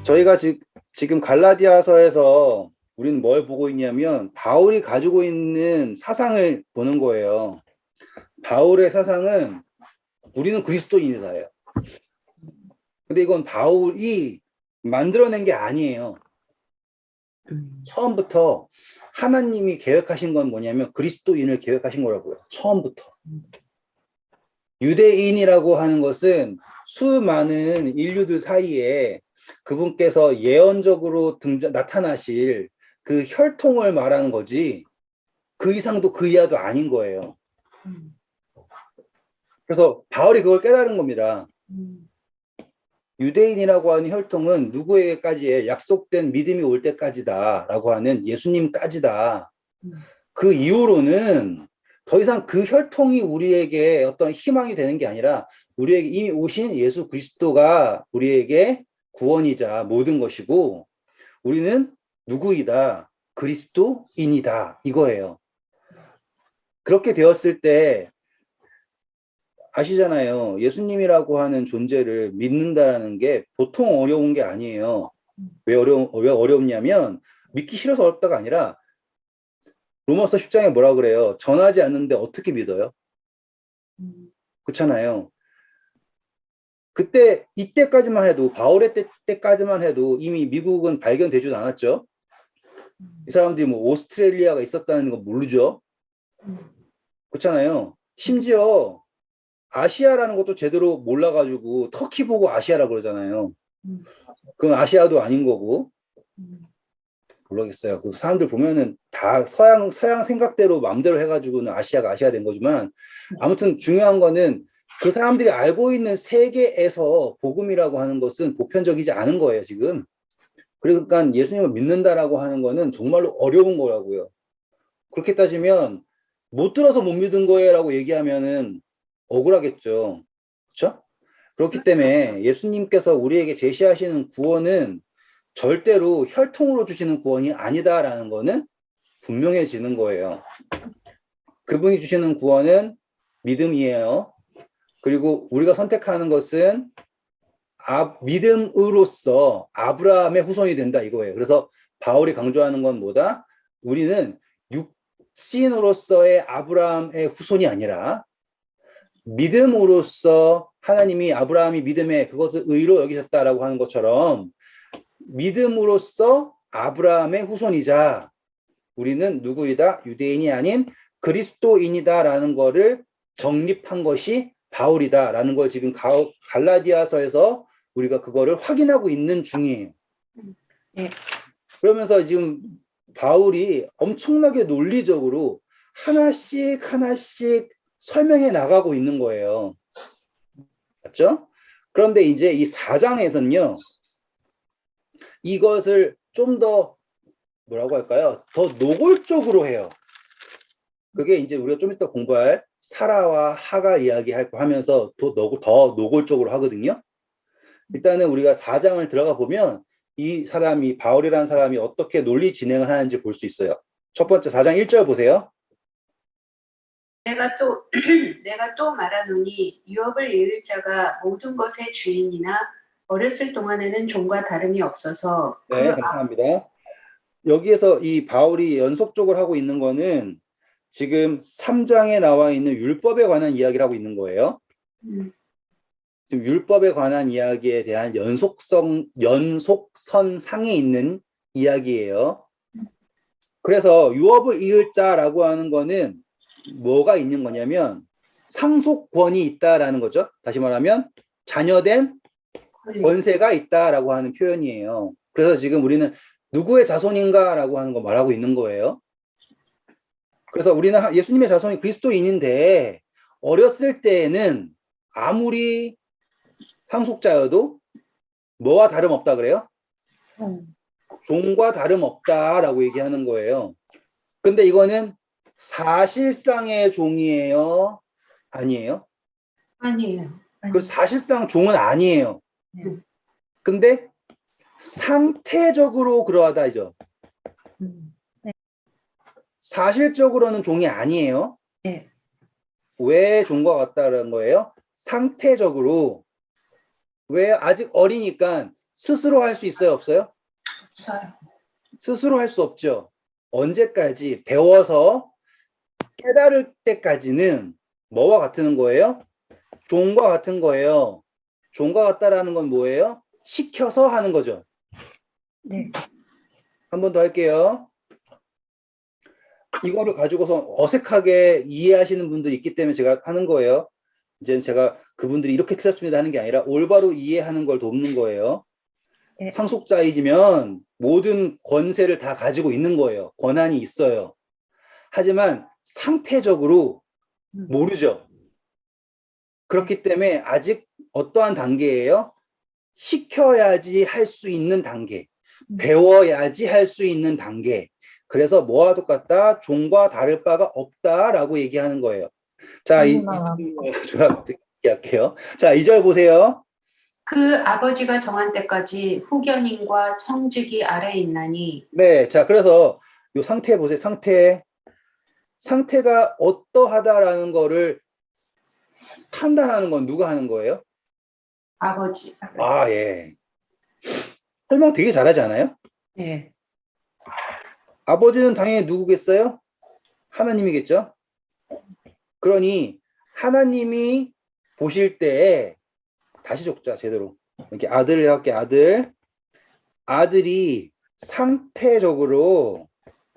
저희가 지금 갈라디아서에서 우리는 뭘 보고 있냐면 바울이 가지고 있는 사상을 보는 거예요. 바울의 사상은 우리는 그리스도인이다예요. 근데 이건 바울이 만들어낸 게 아니에요. 처음부터 하나님이 계획하신 건 뭐냐면 그리스도인을 계획하신 거라고요. 처음부터. 유대인이라고 하는 것은 수많은 인류들 사이에 그분께서 예언적으로 나타나실 그 혈통을 말하는 거지 그 이상도 그 이하도 아닌 거예요. 그래서 바울이 그걸 깨달은 겁니다. 유대인이라고 하는 혈통은 누구에게까지의 약속된 믿음이 올 때까지다라고 하는 예수님까지다. 그 이후로는 더 이상 그 혈통이 우리에게 어떤 희망이 되는 게 아니라 우리에게 이미 오신 예수 그리스도가 우리에게 구원이자 모든 것이고 우리는 누구이다? 그리스도인이다. 이거예요. 그렇게 되었을 때 아시잖아요. 예수님이라고 하는 존재를 믿는다라는 게 보통 어려운 게 아니에요. 왜 어렵냐면 믿기 싫어서 어렵다가 아니라 로마서 10장에 뭐라 그래요? 전하지 않는데 어떻게 믿어요? 그렇잖아요. 이때까지만 해도 바울의 때까지만 해도 이미 미국은 발견되지도 않았죠. 이 사람들이 뭐 오스트레일리아가 있었다는 거 모르죠. 그렇잖아요. 심지어 아시아라는 것도 제대로 몰라가지고 터키 보고 아시아라고 그러잖아요. 그건 아시아도 아닌 거고. 모르겠어요. 그 사람들 보면은 다 서양 생각대로 마음대로 해가지고는 아시아가 아시아 된 거지만 아무튼 중요한 거는 그 사람들이 알고 있는 세계에서 복음이라고 하는 것은 보편적이지 않은 거예요, 지금. 그러니까 예수님을 믿는다라고 하는 거는 정말로 어려운 거라고요. 그렇게 따지면 못 들어서 못 믿은 거예요라고 얘기하면은 억울하겠죠. 그렇죠? 그렇기 때문에 예수님께서 우리에게 제시하시는 구원은 절대로 혈통으로 주시는 구원이 아니다라는 거는 분명해지는 거예요. 그분이 주시는 구원은 믿음이에요. 그리고 우리가 선택하는 것은 믿음으로써 아브라함의 후손이 된다 이거예요. 그래서 바울이 강조하는 건 뭐다? 우리는 육신으로서의 아브라함의 후손이 아니라 믿음으로써 하나님이 아브라함이 믿음에 그것을 의로 여기셨다라고 하는 것처럼 믿음으로써 아브라함의 후손이자 우리는 누구이다? 유대인이 아닌 그리스도인이다라는 거를 정립한 것이 바울이다라는 걸 지금 갈라디아서에서 우리가 그거를 확인하고 있는 중이에요. 네. 그러면서 지금 바울이 엄청나게 논리적으로 하나씩 설명해 나가고 있는 거예요. 맞죠? 그런데 이제 이 4장에서는요. 이것을 좀 더 뭐라고 할까요? 더 노골적으로 해요. 그게 이제 우리가 좀 이따 공부할 사라와 하가 하면서 더 노골적으로 하거든요. 일단은 우리가 4장을 들어가 보면 이 사람이 바울이라는 사람이 어떻게 논리 진행을 하는지 볼 수 있어요. 첫 번째 4장 1절 보세요. 내가 또 말하노니 유업을 이을 자가 모든 것의 주인이나 어렸을 동안에는 종과 다름이 없어서 네, 감사합니다. 여기에서 이 바울이 연속적으로 하고 있는 거는 지금 3장에 나와 있는 율법에 관한 이야기를 하고 있는 거예요. 지금 율법에 관한 이야기에 대한 연속선상에 있는 이야기예요. 그래서 유업을 이을 자라고 하는 거는 뭐가 있는 거냐면 상속권이 있다라는 거죠. 다시 말하면 자녀된 권세가 있다라고 하는 표현이에요. 그래서 지금 우리는 누구의 자손인가라고 하는 거 말하고 있는 거예요. 그래서 우리는 예수님의 자손이 그리스도인인데 어렸을 때에는 아무리 상속자여도 뭐와 다름없다 그래요? 종과 다름없다라고 얘기하는 거예요. 근데 이거는 사실상의 종이에요? 아니에요? 아니에요. 그 사실상 종은 아니에요. 근데 상태적으로 그러하다죠. 네. 사실적으로는 종이 아니에요. 네. 왜 종과 같다는 거예요? 상태적으로. 왜? 아직 어리니까 스스로 할 수 있어요, 없어요? 없어요. 스스로 할 수 없죠. 언제까지? 배워서 깨달을 때까지는 뭐와 같은 거예요? 종과 같은 거예요. 종과 같다라는 건 뭐예요? 시켜서 하는 거죠. 네. 한 번 더 할게요. 이거를 가지고서 어색하게 이해하시는 분들이 있기 때문에 제가 하는 거예요. 이제 제가 그분들이 이렇게 틀렸습니다 하는 게 아니라 올바로 이해하는 걸 돕는 거예요. 네. 상속자이지만 모든 권세를 다 가지고 있는 거예요. 권한이 있어요. 하지만 상태적으로 모르죠. 그렇기 때문에 아직 어떠한 단계예요? 시켜야지 할 수 있는 단계. 배워야지 할 수 있는 단계. 그래서 뭐와 똑같다? 종과 다를 바가 없다라고 얘기하는 거예요. 자, 할게요. 자, 2절 보세요. 그 아버지가 정한 때까지 후견인과 청지기 아래에 있나니 네, 자, 그래서 이 상태 보세요. 상태가 어떠하다라는 거를 판단하는 건 누가 하는 거예요? 아버지. 아, 예. 설명 되게 잘하지 않아요? 네. 아버지는 당연히 누구겠어요? 하나님이겠죠? 그러니 하나님이 보실 때 다시 적자 제대로 이렇게 아들을 할게 아들이 상태적으로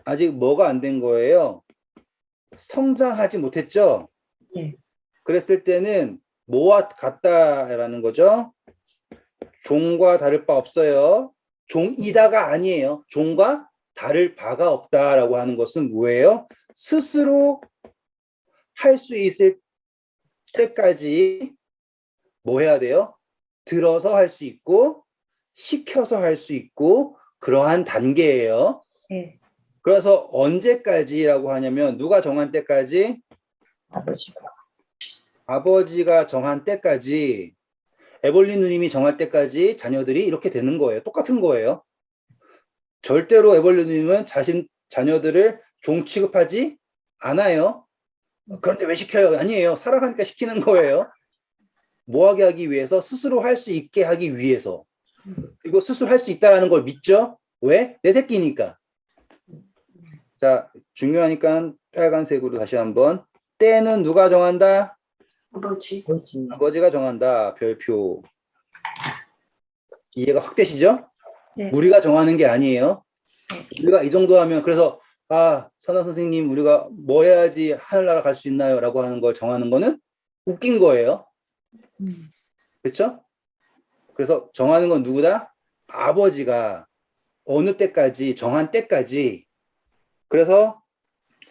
아직 뭐가 안 된 거예요? 성장하지 못했죠? 네. 그랬을 때는 뭐와 같다라는 거죠? 종과 다를 바 없어요. 종이다가 아니에요. 종과 다를 바가 없다라고 하는 것은 뭐예요? 스스로 할 수 있을 때까지 뭐 해야 돼요? 들어서 할 수 있고 시켜서 할 수 있고 그러한 단계예요. 네. 그래서 언제까지라고 하냐면 누가 정한 때까지? 아버지가. 아버지가 정한 때까지, 에벌린 누님이 정할 때까지 자녀들이 이렇게 되는 거예요. 똑같은 거예요. 절대로 에벌린 누님은 자녀들을 종 취급하지 않아요. 그런데 왜 시켜요? 아니에요. 살아가니까 시키는 거예요. 뭐 하게 하기 위해서? 스스로 할 수 있게 하기 위해서. 그리고 스스로 할 수 있다는 걸 믿죠? 왜? 내 새끼니까. 자, 중요하니까 빨간색으로 다시 한번. 때는 누가 정한다? 아버지. 아버지가 정한다. 별표. 이해가 확 되시죠? 네. 우리가 정하는 게 아니에요. 우리가 이 정도 하면 그래서 선아 선생님 우리가 뭐 해야지 하늘나라 갈 수 있나요? 라고 하는 걸 정하는 거는 웃긴 거예요. 그렇죠? 그래서 정하는 건 누구다? 아버지가 어느 때까지 정한 때까지. 그래서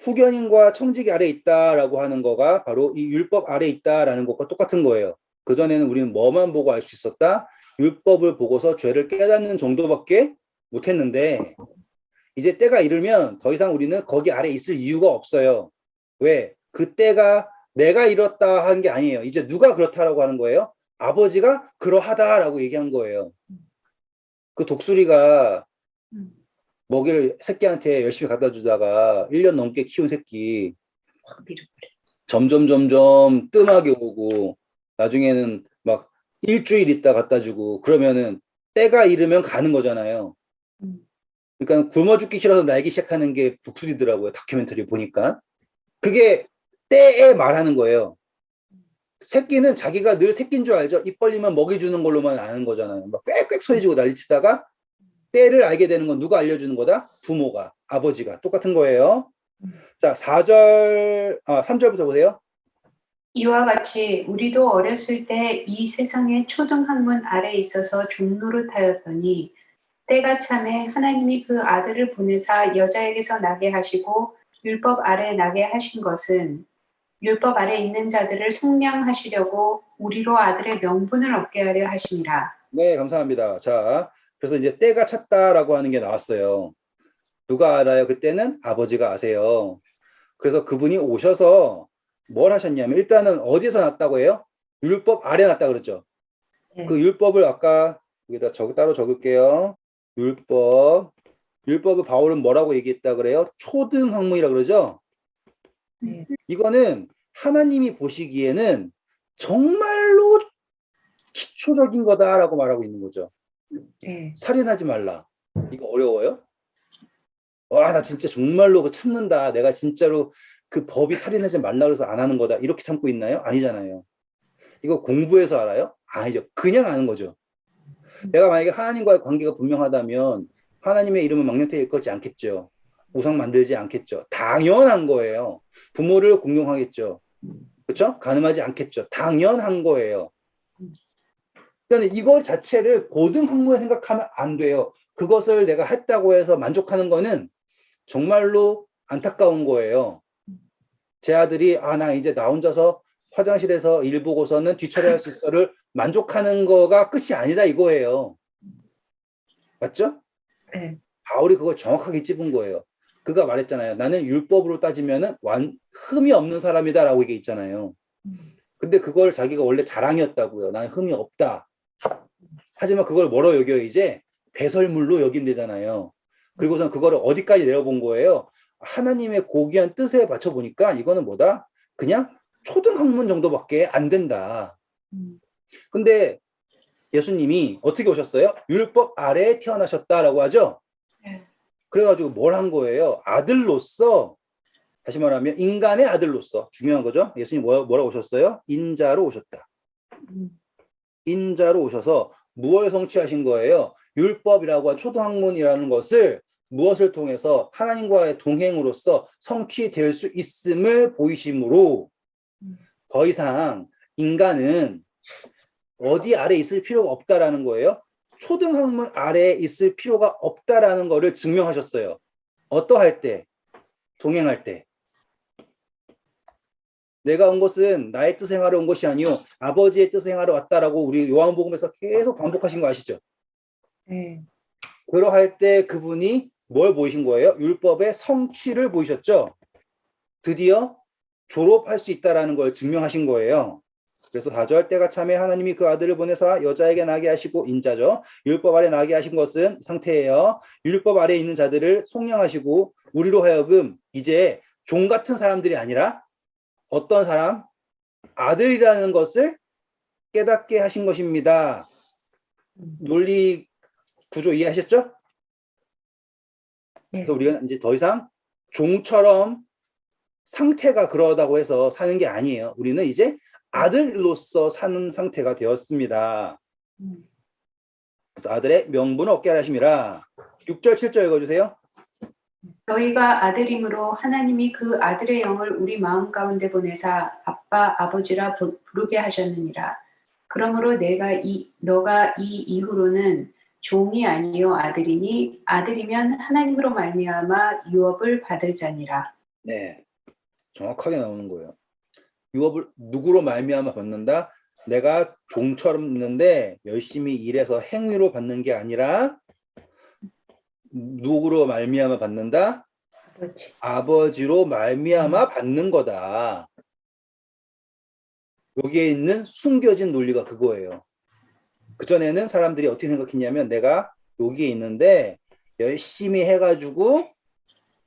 후견인과 청지기 아래에 있다라고 하는 거가 바로 이 율법 아래에 있다라는 것과 똑같은 거예요. 그전에는 우리는 뭐만 보고 알 수 있었다? 율법을 보고서 죄를 깨닫는 정도밖에 못했는데 이제 때가 이르면 더 이상 우리는 거기 아래 있을 이유가 없어요. 왜? 그 때가 내가 이렇다 한 게 아니에요. 이제 누가 그렇다라고 하는 거예요? 아버지가 그러하다라고 얘기한 거예요. 그 독수리가 먹이를 새끼한테 열심히 갖다 주다가 1년 넘게 키운 새끼 점점 뜸하게 오고 나중에는 막 일주일 있다 갖다 주고 그러면은 때가 이르면 가는 거잖아요. 그러니까 굶어 죽기 싫어서 날기 시작하는 게 독수리더라고요. 다큐멘터리 보니까. 그게 때에 말하는 거예요. 새끼는 자기가 늘 새끼인 줄 알죠. 입 벌리면 먹이 주는 걸로만 아는 거잖아요. 막 꽥꽥 소리 지고 난리치다가 때를 알게 되는 건 누가 알려주는 거다? 부모가, 아버지가. 똑같은 거예요. 자, 3절부터 보세요. 이와 같이 우리도 어렸을 때 이 세상의 초등학문 아래 있어서 종노릇하였더니 때가 참에 하나님이 그 아들을 보내사 여자에게서 나게 하시고 율법 아래 나게 하신 것은 율법 아래 있는 자들을 속량하시려고 우리로 아들의 명분을 얻게 하려 하심이라. 네, 감사합니다. 자, 그래서 이제 때가 찼다라고 하는 게 나왔어요. 누가 알아요? 그때는 아버지가 아세요. 그래서 그분이 오셔서 뭘 하셨냐면 일단은 어디서 났다고 해요? 율법 아래 났다 그랬죠. 네. 그 율법을 아까 여기다 따로 적을게요. 율법을 바울은 뭐라고 얘기했다 그래요? 초등학문이라 그러죠. 네. 이거는 하나님이 보시기에는 정말로 기초적인 거다라고 말하고 있는 거죠. 네. 살인하지 말라. 이거 어려워요? 와, 나 진짜 정말로 그 참는다. 내가 진짜로 그 법이 살인하지 말라 그래서 안 하는 거다. 이렇게 참고 있나요? 아니잖아요. 이거 공부해서 알아요? 아니죠. 그냥 아는 거죠. 내가 만약에 하나님과의 관계가 분명하다면 하나님의 이름은 망령되이 일컫지 않겠죠. 우상 만들지 않겠죠. 당연한 거예요. 부모를 공경하겠죠. 그렇죠? 간음하지 않겠죠. 당연한 거예요. 그러니까 이걸 자체를 고등학문에 생각하면 안 돼요. 그것을 내가 했다고 해서 만족하는 거는 정말로 안타까운 거예요. 제 아들이 나 이제 나 혼자서 화장실에서 일 보고서는 뒤처리할 수 있어를 만족하는 거가 끝이 아니다 이거예요. 맞죠? 네. 바울이 그걸 정확하게 찝은 거예요. 그가 말했잖아요. 나는 율법으로 따지면은 흠이 없는 사람이다라고 이게 있잖아요. 근데 그걸 자기가 원래 자랑이었다고요. 나는 흠이 없다. 하지만 그걸 뭐로 여겨 이제 배설물로 여긴대잖아요. 그리고선 그거를 어디까지 내려본 거예요? 하나님의 고귀한 뜻에 받쳐 보니까 이거는 뭐다? 그냥 초등학문 정도밖에 안 된다. 근데 예수님이 어떻게 오셨어요? 율법 아래에 태어나셨다라고 하죠? 네. 그래가지고 뭘 한 거예요? 아들로서, 다시 말하면 인간의 아들로서, 중요한 거죠? 예수님 뭐라고 오셨어요? 인자로 오셨다. 인자로 오셔서 무엇을 성취하신 거예요? 율법이라고 한 초등학문이라는 것을 무엇을 통해서 하나님과의 동행으로서 성취될 수 있음을 보이심으로 더 이상 인간은 어디 아래 있을 필요가 없다라는 거예요. 초등학문 아래에 있을 필요가 없다라는 거를 증명하셨어요. 어떠할 때? 동행할 때. 내가 온 것은 나의 뜻 행하러 온 것이 아니요 아버지의 뜻 행하러 왔다라고 우리 요한복음에서 계속 반복하신 거 아시죠? 네. 그러할 때 그분이 뭘 보이신 거예요? 율법의 성취를 보이셨죠? 드디어 졸업할 수 있다라는 걸 증명하신 거예요. 그래서 4절 때가 참에 하나님이 그 아들을 보내사 여자에게 나게 하시고 인자죠. 율법 아래 나게 하신 것은 상태예요. 율법 아래 있는 자들을 속량하시고 우리로 하여금 이제 종 같은 사람들이 아니라 어떤 사람? 아들이라는 것을 깨닫게 하신 것입니다. 논리 구조 이해하셨죠? 그래서 우리가 이제 더 이상 종처럼 상태가 그러다고 해서 사는 게 아니에요. 우리는 이제 아들로서 사는 상태가 되었습니다. 그래서 아들의 명분을 얻게 하심이라. 6절 7절 읽어주세요. 너희가 아들이므로 하나님이 그 아들의 영을 우리 마음 가운데 보내사 아빠 아버지라 부르게 하셨느니라. 그러므로 너가 이 이후로는 종이 아니요 아들이니 아들이면 하나님으로 말미암아 유업을 받을 자니라. 네, 정확하게 나오는 거예요. 유업을 누구로 말미암아 받는다? 내가 종처럼 있는데 열심히 일해서 행위로 받는 게 아니라 누구로 말미암아 받는다? 아버지로 말미암아 받는 거다. 여기에 있는 숨겨진 논리가 그거예요. 그전에는 사람들이 어떻게 생각했냐면 내가 여기에 있는데 열심히 해가지고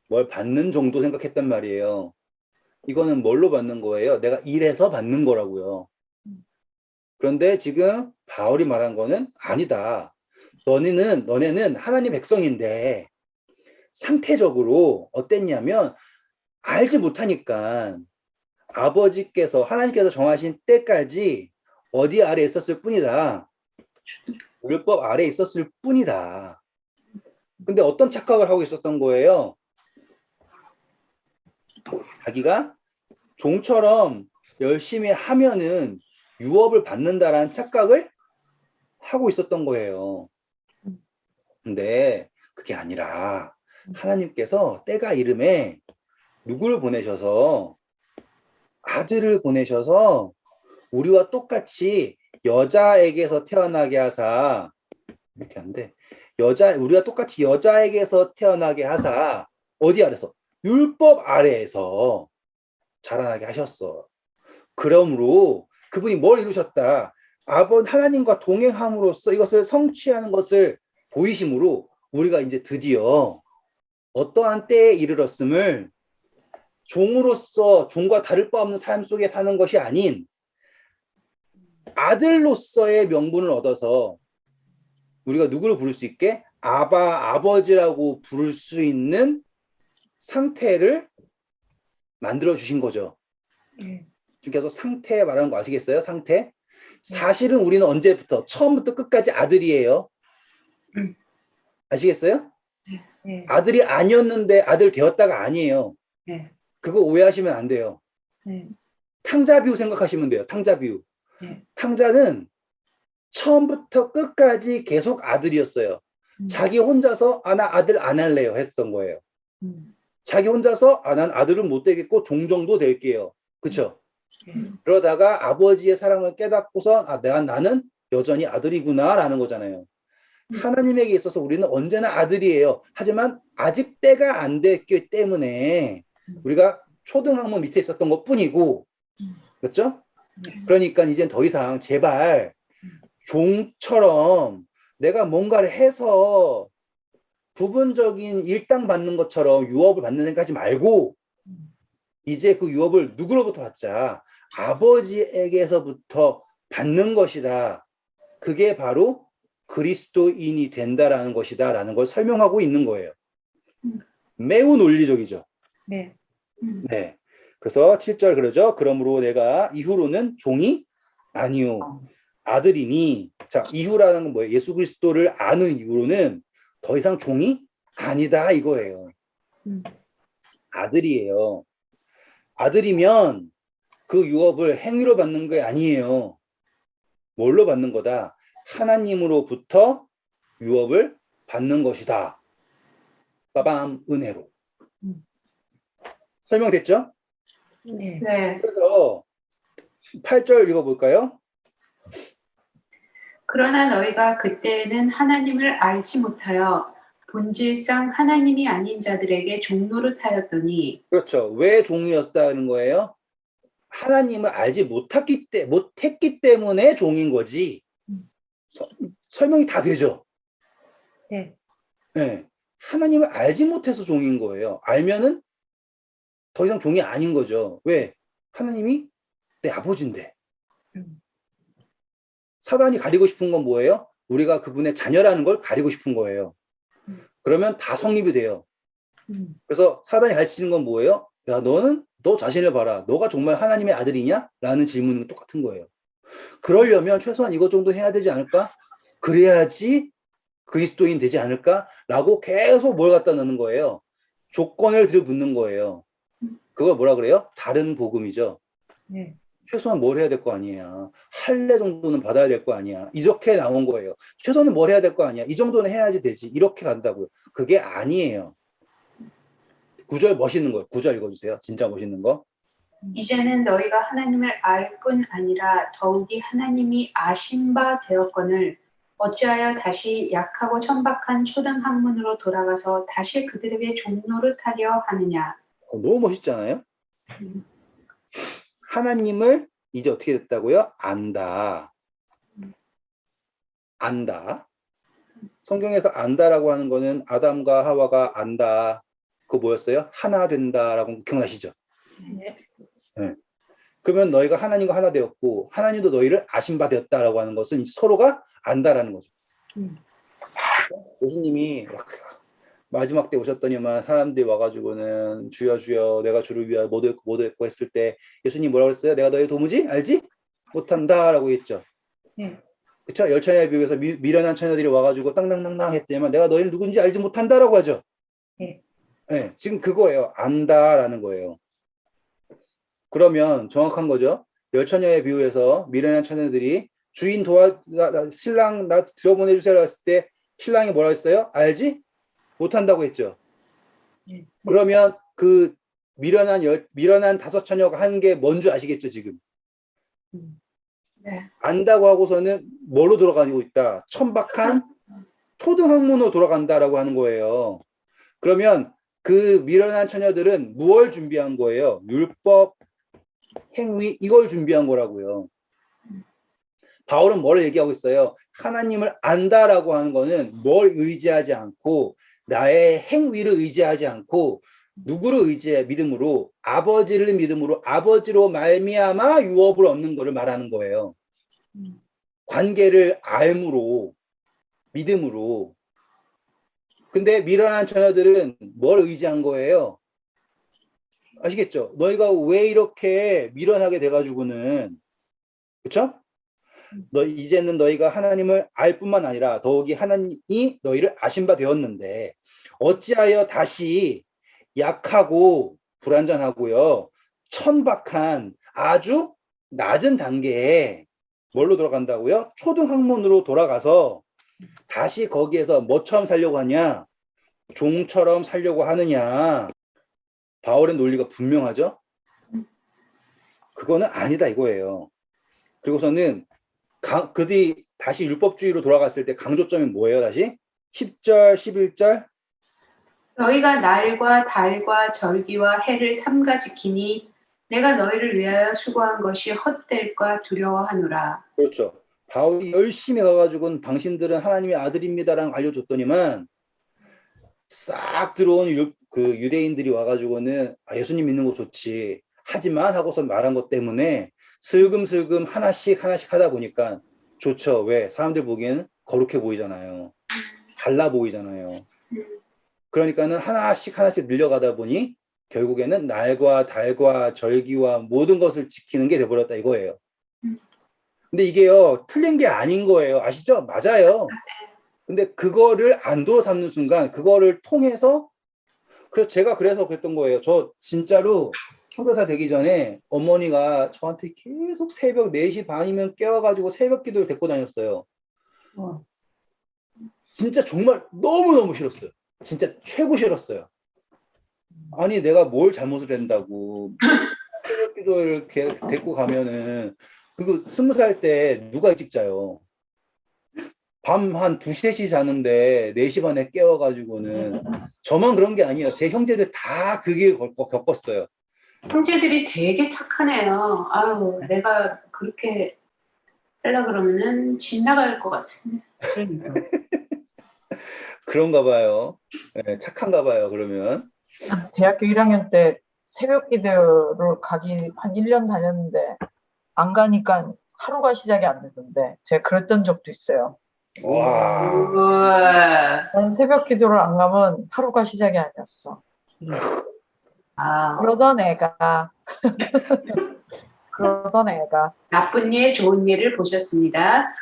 뭘 받는 정도 생각했단 말이에요. 이거는 뭘로 받는 거예요? 내가 일해서 받는 거라고요. 그런데 지금 바울이 말한 거는 아니다. 너네는 하나님 백성인데 상태적으로 어땠냐면 알지 못하니까 아버지께서 하나님께서 정하신 때까지 어디 아래 있었을 뿐이다. 율법 아래 있었을 뿐이다. 근데 어떤 착각을 하고 있었던 거예요? 자기가 종처럼 열심히 하면은 유업을 받는다라는 착각을 하고 있었던 거예요. 근데 그게 아니라 하나님께서 때가 이름에 누구를 보내셔서 아들을 보내셔서 우리와 똑같이 여자에게서 태어나게 하사 이렇게 한데 우리와 똑같이 여자에게서 태어나게 하사 어디 아래서? 율법 아래에서 자라나게 하셨어. 그러므로 그분이 뭘 이루셨다? 하나님과 동행함으로써 이것을 성취하는 것을 보이심으로 우리가 이제 드디어 어떠한 때에 이르렀음을 종으로서 종과 다를 바 없는 삶 속에 사는 것이 아닌 아들로서의 명분을 얻어서 우리가 누구를 부를 수 있게? 아버지라고 부를 수 있는 상태를 만들어 주신 거죠. 예. 지금 계속 상태 말하는 거 아시겠어요? 상태. 사실은 우리는 언제부터? 처음부터 끝까지 아들이에요. 아시겠어요? 예. 아들이 아니었는데 아들 되었다가 아니에요. 예. 그거 오해하시면 안 돼요. 예. 탕자 비유 생각하시면 돼요. 탕자 비유. 예. 탕자는 처음부터 끝까지 계속 아들이었어요. 자기 혼자서 나 아들 안 할래요 했던 거예요. 자기 혼자서 난 아들은 못 되겠고 종정도 될게요. 그렇죠? 예. 그러다가 아버지의 사랑을 깨닫고서 나는 여전히 아들이구나 라는 거잖아요. 하나님에게 있어서 우리는 언제나 아들이에요. 하지만 아직 때가 안 됐기 때문에 우리가 초등학문 밑에 있었던 것 뿐이고, 그렇죠? 그러니까 이젠 더 이상 제발 종처럼 내가 뭔가를 해서 부분적인 일당 받는 것처럼 유업을 받는 데까지 말고, 이제 그 유업을 누구로부터 받자? 아버지에게서부터 받는 것이다. 그게 바로 그리스도인이 된다라는 것이다 라는 걸 설명하고 있는 거예요. 매우 논리적이죠. 네. 네. 그래서 7절 그러죠. 그러므로 내가 이후로는 종이 아니요 아들이니. 자, 이후라는 건 뭐예요? 예수 그리스도를 아는 이후로는 더 이상 종이 아니다 이거예요. 아들이에요. 아들이면 그 유업을 행위로 받는 게 아니에요. 뭘로 받는 거다? 하나님으로부터 유업을 받는 것이다. 빠밤, 은혜로. 설명됐죠? 네. 네. 그래서 8절 읽어볼까요? 그러나 너희가 그때에는 하나님을 알지 못하여 본질상 하나님이 아닌 자들에게 종노릇하였더니. 그렇죠. 왜 종이었다는 거예요? 하나님을 알지 못했기 때문에 종인 거지. 설명이 다 되죠? 네. 네. 하나님을 알지 못해서 종인 거예요. 알면은 더 이상 종이 아닌 거죠. 왜? 하나님이 내 아버지인데. 사단이 가리고 싶은 건 뭐예요? 우리가 그분의 자녀라는 걸 가리고 싶은 거예요. 그러면 다 성립이 돼요. 그래서 사단이 가르치는 건 뭐예요? 야, 너 자신을 봐라. 너가 정말 하나님의 아들이냐? 라는 질문은 똑같은 거예요. 그러려면 최소한 이것 정도 해야 되지 않을까? 그래야지 그리스도인 되지 않을까? 라고 계속 뭘 갖다 넣는 거예요. 조건을 들여붙는 거예요. 그걸 뭐라 그래요? 다른 복음이죠. 네. 최소한 뭘 해야 될 거 아니야. 할례 정도는 받아야 될 거 아니야. 이렇게 나온 거예요. 최소한은 뭘 해야 될 거 아니야. 이 정도는 해야지 되지. 이렇게 간다고요. 그게 아니에요. 9절 멋있는 거예요. 9절 읽어주세요. 진짜 멋있는 거. 이제는 너희가 하나님을 알 뿐 아니라 더욱이 하나님이 아신 바 되었거늘 어찌하여 다시 약하고 천박한 초등학문으로 돌아가서 다시 그들에게 종노릇하려 하느냐. 너무 멋있잖아요. 하나님을 이제 어떻게 됐다고요? 안다. 안다. 성경에서 안다라고 하는 거는 아담과 하와가 안다. 그거 뭐였어요? 하나 된다라고 기억나시죠? 네. 네. 그러면 너희가 하나님과 하나 되었고 하나님도 너희를 아신 바 되었다라고 하는 것은 서로가 안다라는 거죠. 예수님이 마지막 때 오셨더니만 사람들이 와가지고는 주여 주여 내가 주를 위하여 모두 했고 했을 때 예수님 뭐라고 했어요? 내가 너희 도무지 알지 못한다라고 했죠. 그쵸? 열처녀에 비유해서 미련한 처녀들이 와가지고 땅땅땅땅 했더니만 내가 너희를 누군지 알지 못한다라고 하죠. 네, 지금 그거예요. 안다라는 거예요. 그러면 정확한 거죠. 열처녀에 비유해서 미련한 처녀들이 주인 신랑 나 들어보내주세요 했을 때 신랑이 뭐라 했어요? 알지? 못한다고 했죠. 그러면 그 미련한 다섯 처녀가 한 게 뭔 줄 아시겠죠, 지금? 네. 안다고 하고서는 뭐로 돌아가고 있다? 천박한 초등학문으로 돌아간다라고 하는 거예요. 그러면 그 미련한 처녀들은 무엇을 준비한 거예요? 율법, 행위, 이걸 준비한 거라고요. 바울은 뭐를 얘기하고 있어요? 하나님을 안다라고 하는 거는 뭘 의지하지 않고 나의 행위를 의지하지 않고 누구를 의지해? 믿음으로 아버지를 믿음으로 아버지로 말미암아 유업을 얻는 것을 말하는 거예요. 관계를 알므로 믿음으로. 근데 미련한 처녀들은 뭘 의지한 거예요? 아시겠죠? 너희가 왜 이렇게 미련하게 돼가지고는, 그쵸? 이제는 너희가 하나님을 알 뿐만 아니라 더욱이 하나님이 너희를 아신 바 되었는데 어찌하여 다시 약하고 불완전하고요 천박한 아주 낮은 단계에 뭘로 돌아간다고요? 초등학문으로 돌아가서 다시 거기에서 뭐처럼 살려고 하냐? 종처럼 살려고 하느냐? 바울의 논리가 분명하죠? 그거는 아니다 이거예요. 그리고서는 그들이 다시 율법주의로 돌아갔을 때 강조점이 뭐예요? 다시 10절, 11절. 너희가 날과 달과 절기와 해를 삼가 지키니 내가 너희를 위하여 수고한 것이 헛될까 두려워하노라. 그렇죠. 바울이 열심히 가가지고는 당신들은 하나님의 아들입니다라는 알려줬더니만 싹 들어온 그 유대인들이 와가지고는 예수님 믿는 거 좋지. 하지만 하고서 말한 것 때문에 슬금슬금 하나씩 하다 보니까 좋죠. 왜? 사람들 보기에는 거룩해 보이잖아요. 달라 보이잖아요. 그러니까는 하나씩 늘려가다 보니 결국에는 날과 달과 절기와 모든 것을 지키는 게 돼버렸다 이거예요. 근데 이게요 틀린 게 아닌 거예요. 아시죠? 맞아요. 근데 그거를 안도로 삼는 순간 그거를 통해서 제가 그래서 그랬던 거예요. 저 진짜로 선교사 되기 전에 어머니가 저한테 계속 새벽 4시 반이면 깨워가지고 새벽 기도를 데리고 다녔어요. 진짜 정말 너무너무 싫었어요. 진짜 최고 싫었어요. 아니 내가 뭘 잘못을 했다고 새벽 기도를 이렇게 데리고 가면은 그리고 20살 때 누가 일찍 자요. 밤 한 2시, 3시 자는데 4시 반에 깨워가지고는 저만 그런 게 아니에요. 제 형제들 다 그 길 겪었어요. 형제들이 되게 착하네요. 아유, 내가 그렇게 하려 그러면은 집 나갈 것 같은데. 그러니까. 그런가 봐요. 네, 착한가 봐요, 그러면. 대학교 1학년 때 새벽 기도를 가기 한 1년 다녔는데 안 가니까 하루가 시작이 안 되던데 제가 그랬던 적도 있어요. 와. 우와. 난 새벽 기도를 안 가면 하루가 시작이 아니었어. 아, 그러던 애가 나쁜 일, 좋은 일을 보셨습니다.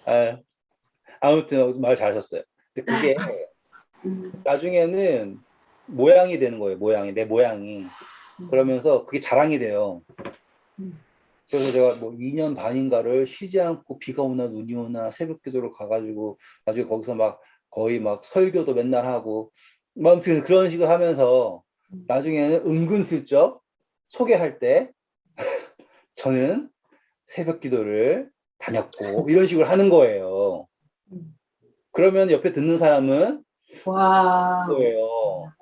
네. 아무튼 말 잘하셨어요. 근데 그게 나중에는 모양이 되는 거예요. 내 모양이. 그러면서 그게 자랑이 돼요. 그래서 제가 뭐 2년 반인가를 쉬지 않고 비가 오나 눈이 오나 새벽 기도를 가가지고 나중에 거기서 막 거의 막 설교도 맨날 하고 아무튼 그런 식으로 하면서 나중에는 은근슬쩍 소개할 때 저는 새벽 기도를 다녔고 이런 식으로 하는 거예요. 그러면 옆에 듣는 사람은 와. 거예요.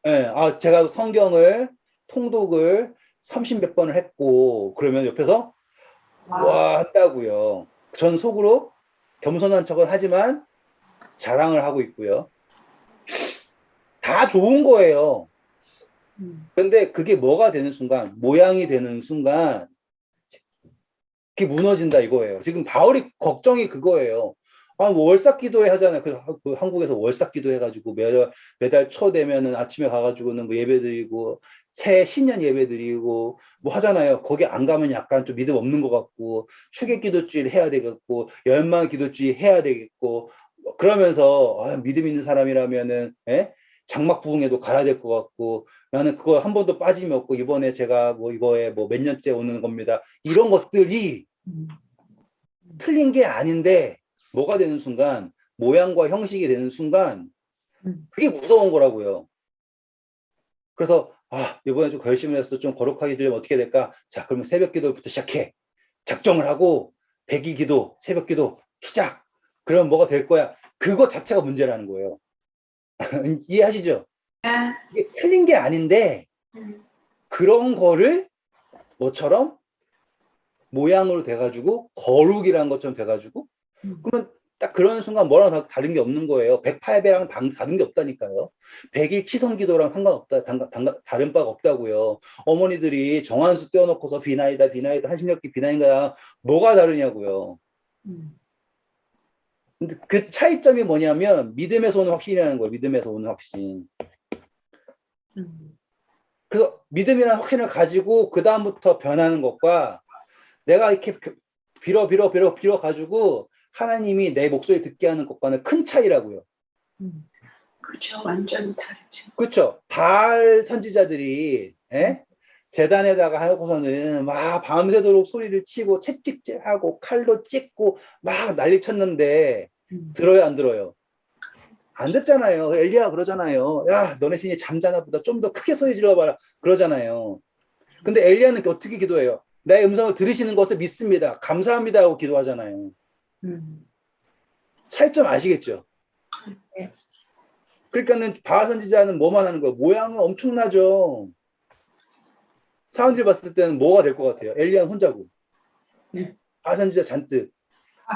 네, 제가 성경을 통독을 30몇 번을 했고 그러면 옆에서 와 한다고요. 전 속으로 겸손한 척은 하지만 자랑을 하고 있고요. 다 좋은 거예요. 그런데 그게 뭐가 되는 순간, 모양이 되는 순간 그게 무너진다 이거예요. 지금 바울이 걱정이 그거예요. 뭐 월삭 기도회 하잖아요. 그 한국에서 월삭 기도 해가지고 매달 초 되면은 아침에 가가지고는 뭐 예배 드리고 새 신년 예배 드리고 뭐 하잖아요. 거기 안 가면 약간 좀 믿음 없는 것 같고 추계 기도주일 해야 되겠고 열망 기도주일 해야 되겠고 그러면서 믿음 있는 사람이라면은 장막 부흥회도 가야 될 것 같고 나는 그거 한 번도 빠짐이 없고 이번에 제가 뭐 이거에 뭐 몇 년째 오는 겁니다. 이런 것들이 틀린 게 아닌데 뭐가 되는 순간 모양과 형식이 되는 순간 그게 무서운 거라고요. 그래서 이번에 좀 열심히 해서 좀 거룩하게 되려면 어떻게 될까? 자, 그러면 새벽 기도부터 시작해. 작정을 하고 백일 기도, 새벽 기도 시작. 그러면 뭐가 될 거야? 그거 자체가 문제라는 거예요. 이해하시죠? 이게 틀린 게 아닌데 그런 거를 뭐처럼 모양으로 돼가지고 거룩이라는 것처럼 돼가지고 그러면 딱 그런 순간 뭐랑 다른 게 없는 거예요. 108배랑 다른 게 없다니까요. 100일 치성기도랑 상관없다, 다른 바가 없다고요. 어머니들이 정한수 떼어놓고서 비나이다, 한신력기 비나이다 뭐가 다르냐고요. 음. 근데 그 차이점이 뭐냐면 믿음에서 오는 확신이라는 거예요. 믿음에서 오는 확신. 음. 그래서 믿음이라는 확신을 가지고 그 다음부터 변하는 것과 내가 이렇게 빌어 가지고 하나님이 내 목소리 듣게 하는 것과는 큰 차이라고요. 음. 그죠. 완전히 다르죠. 그렇죠. 바알 선지자들이 재단에다가 하고서는 막 밤새도록 소리를 치고 채찍질하고 칼로 찢고 막 난리 쳤는데 들어요, 안 들어요? 안 듣잖아요. 엘리야 그러잖아요. 야, 너네 신이 잠자나 보다 좀 더 크게 소리 질러봐라. 그러잖아요. 근데 엘리야는 어떻게 기도해요? 내 음성을 들으시는 것을 믿습니다. 감사합니다 하고 기도하잖아요. 음. 차이점 아시겠죠? 네. 그러니까는 바알 선지자는 뭐만 하는 거예요? 모양은 엄청나죠. 사람들이 봤을 때는 뭐가 될 것 같아요? 엘리야는 혼자고. 네. 바알 선지자 잔뜩.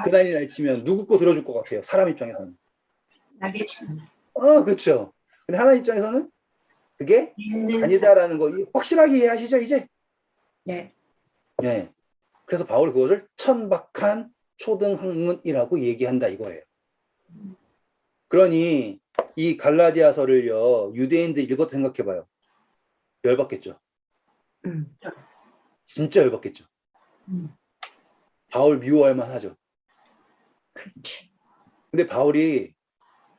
그날이 날치면 누구 거 들어줄 것 같아요? 사람 입장에서는. 날개치는 그렇죠. 근데 하나님 입장에서는 그게 있는 아니다라는 거 확실하게 이해하시죠, 이제? 네. 네. 그래서 바울이 그것을 천박한 초등학문이라고 얘기한다 이거예요. 그러니 이 갈라디아서를요, 유대인들이 읽어도 생각해봐요. 열받겠죠. 음. 진짜 열받겠죠. 바울 미워할 만하죠. 그렇지. 근데 바울이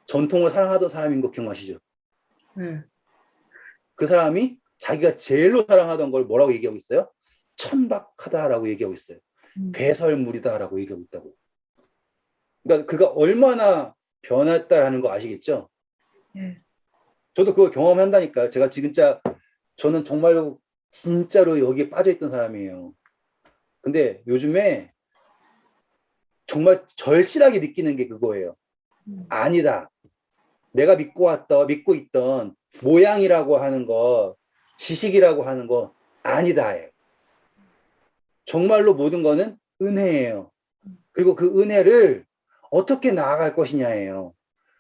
전통을 사랑하던 사람인 거 기억나시죠? 그 사람이 자기가 제일로 사랑하던 걸 뭐라고 얘기하고 있어요? 천박하다라고 얘기하고 있어요. 배설물이다라고 얘기하고 있다고. 그러니까 그가 얼마나 변했다라는 거 아시겠죠? 저도 그거 경험한다니까요. 제가 진짜 저는 정말로 진짜로 여기에 빠져있던 사람이에요. 근데 요즘에 정말 절실하게 느끼는 게 그거예요. 아니다. 내가 믿고 있던 모양이라고 하는 거, 지식이라고 하는 거 아니다. 정말로 모든 거는 은혜예요. 그리고 그 은혜를 어떻게 나아갈 것이냐예요.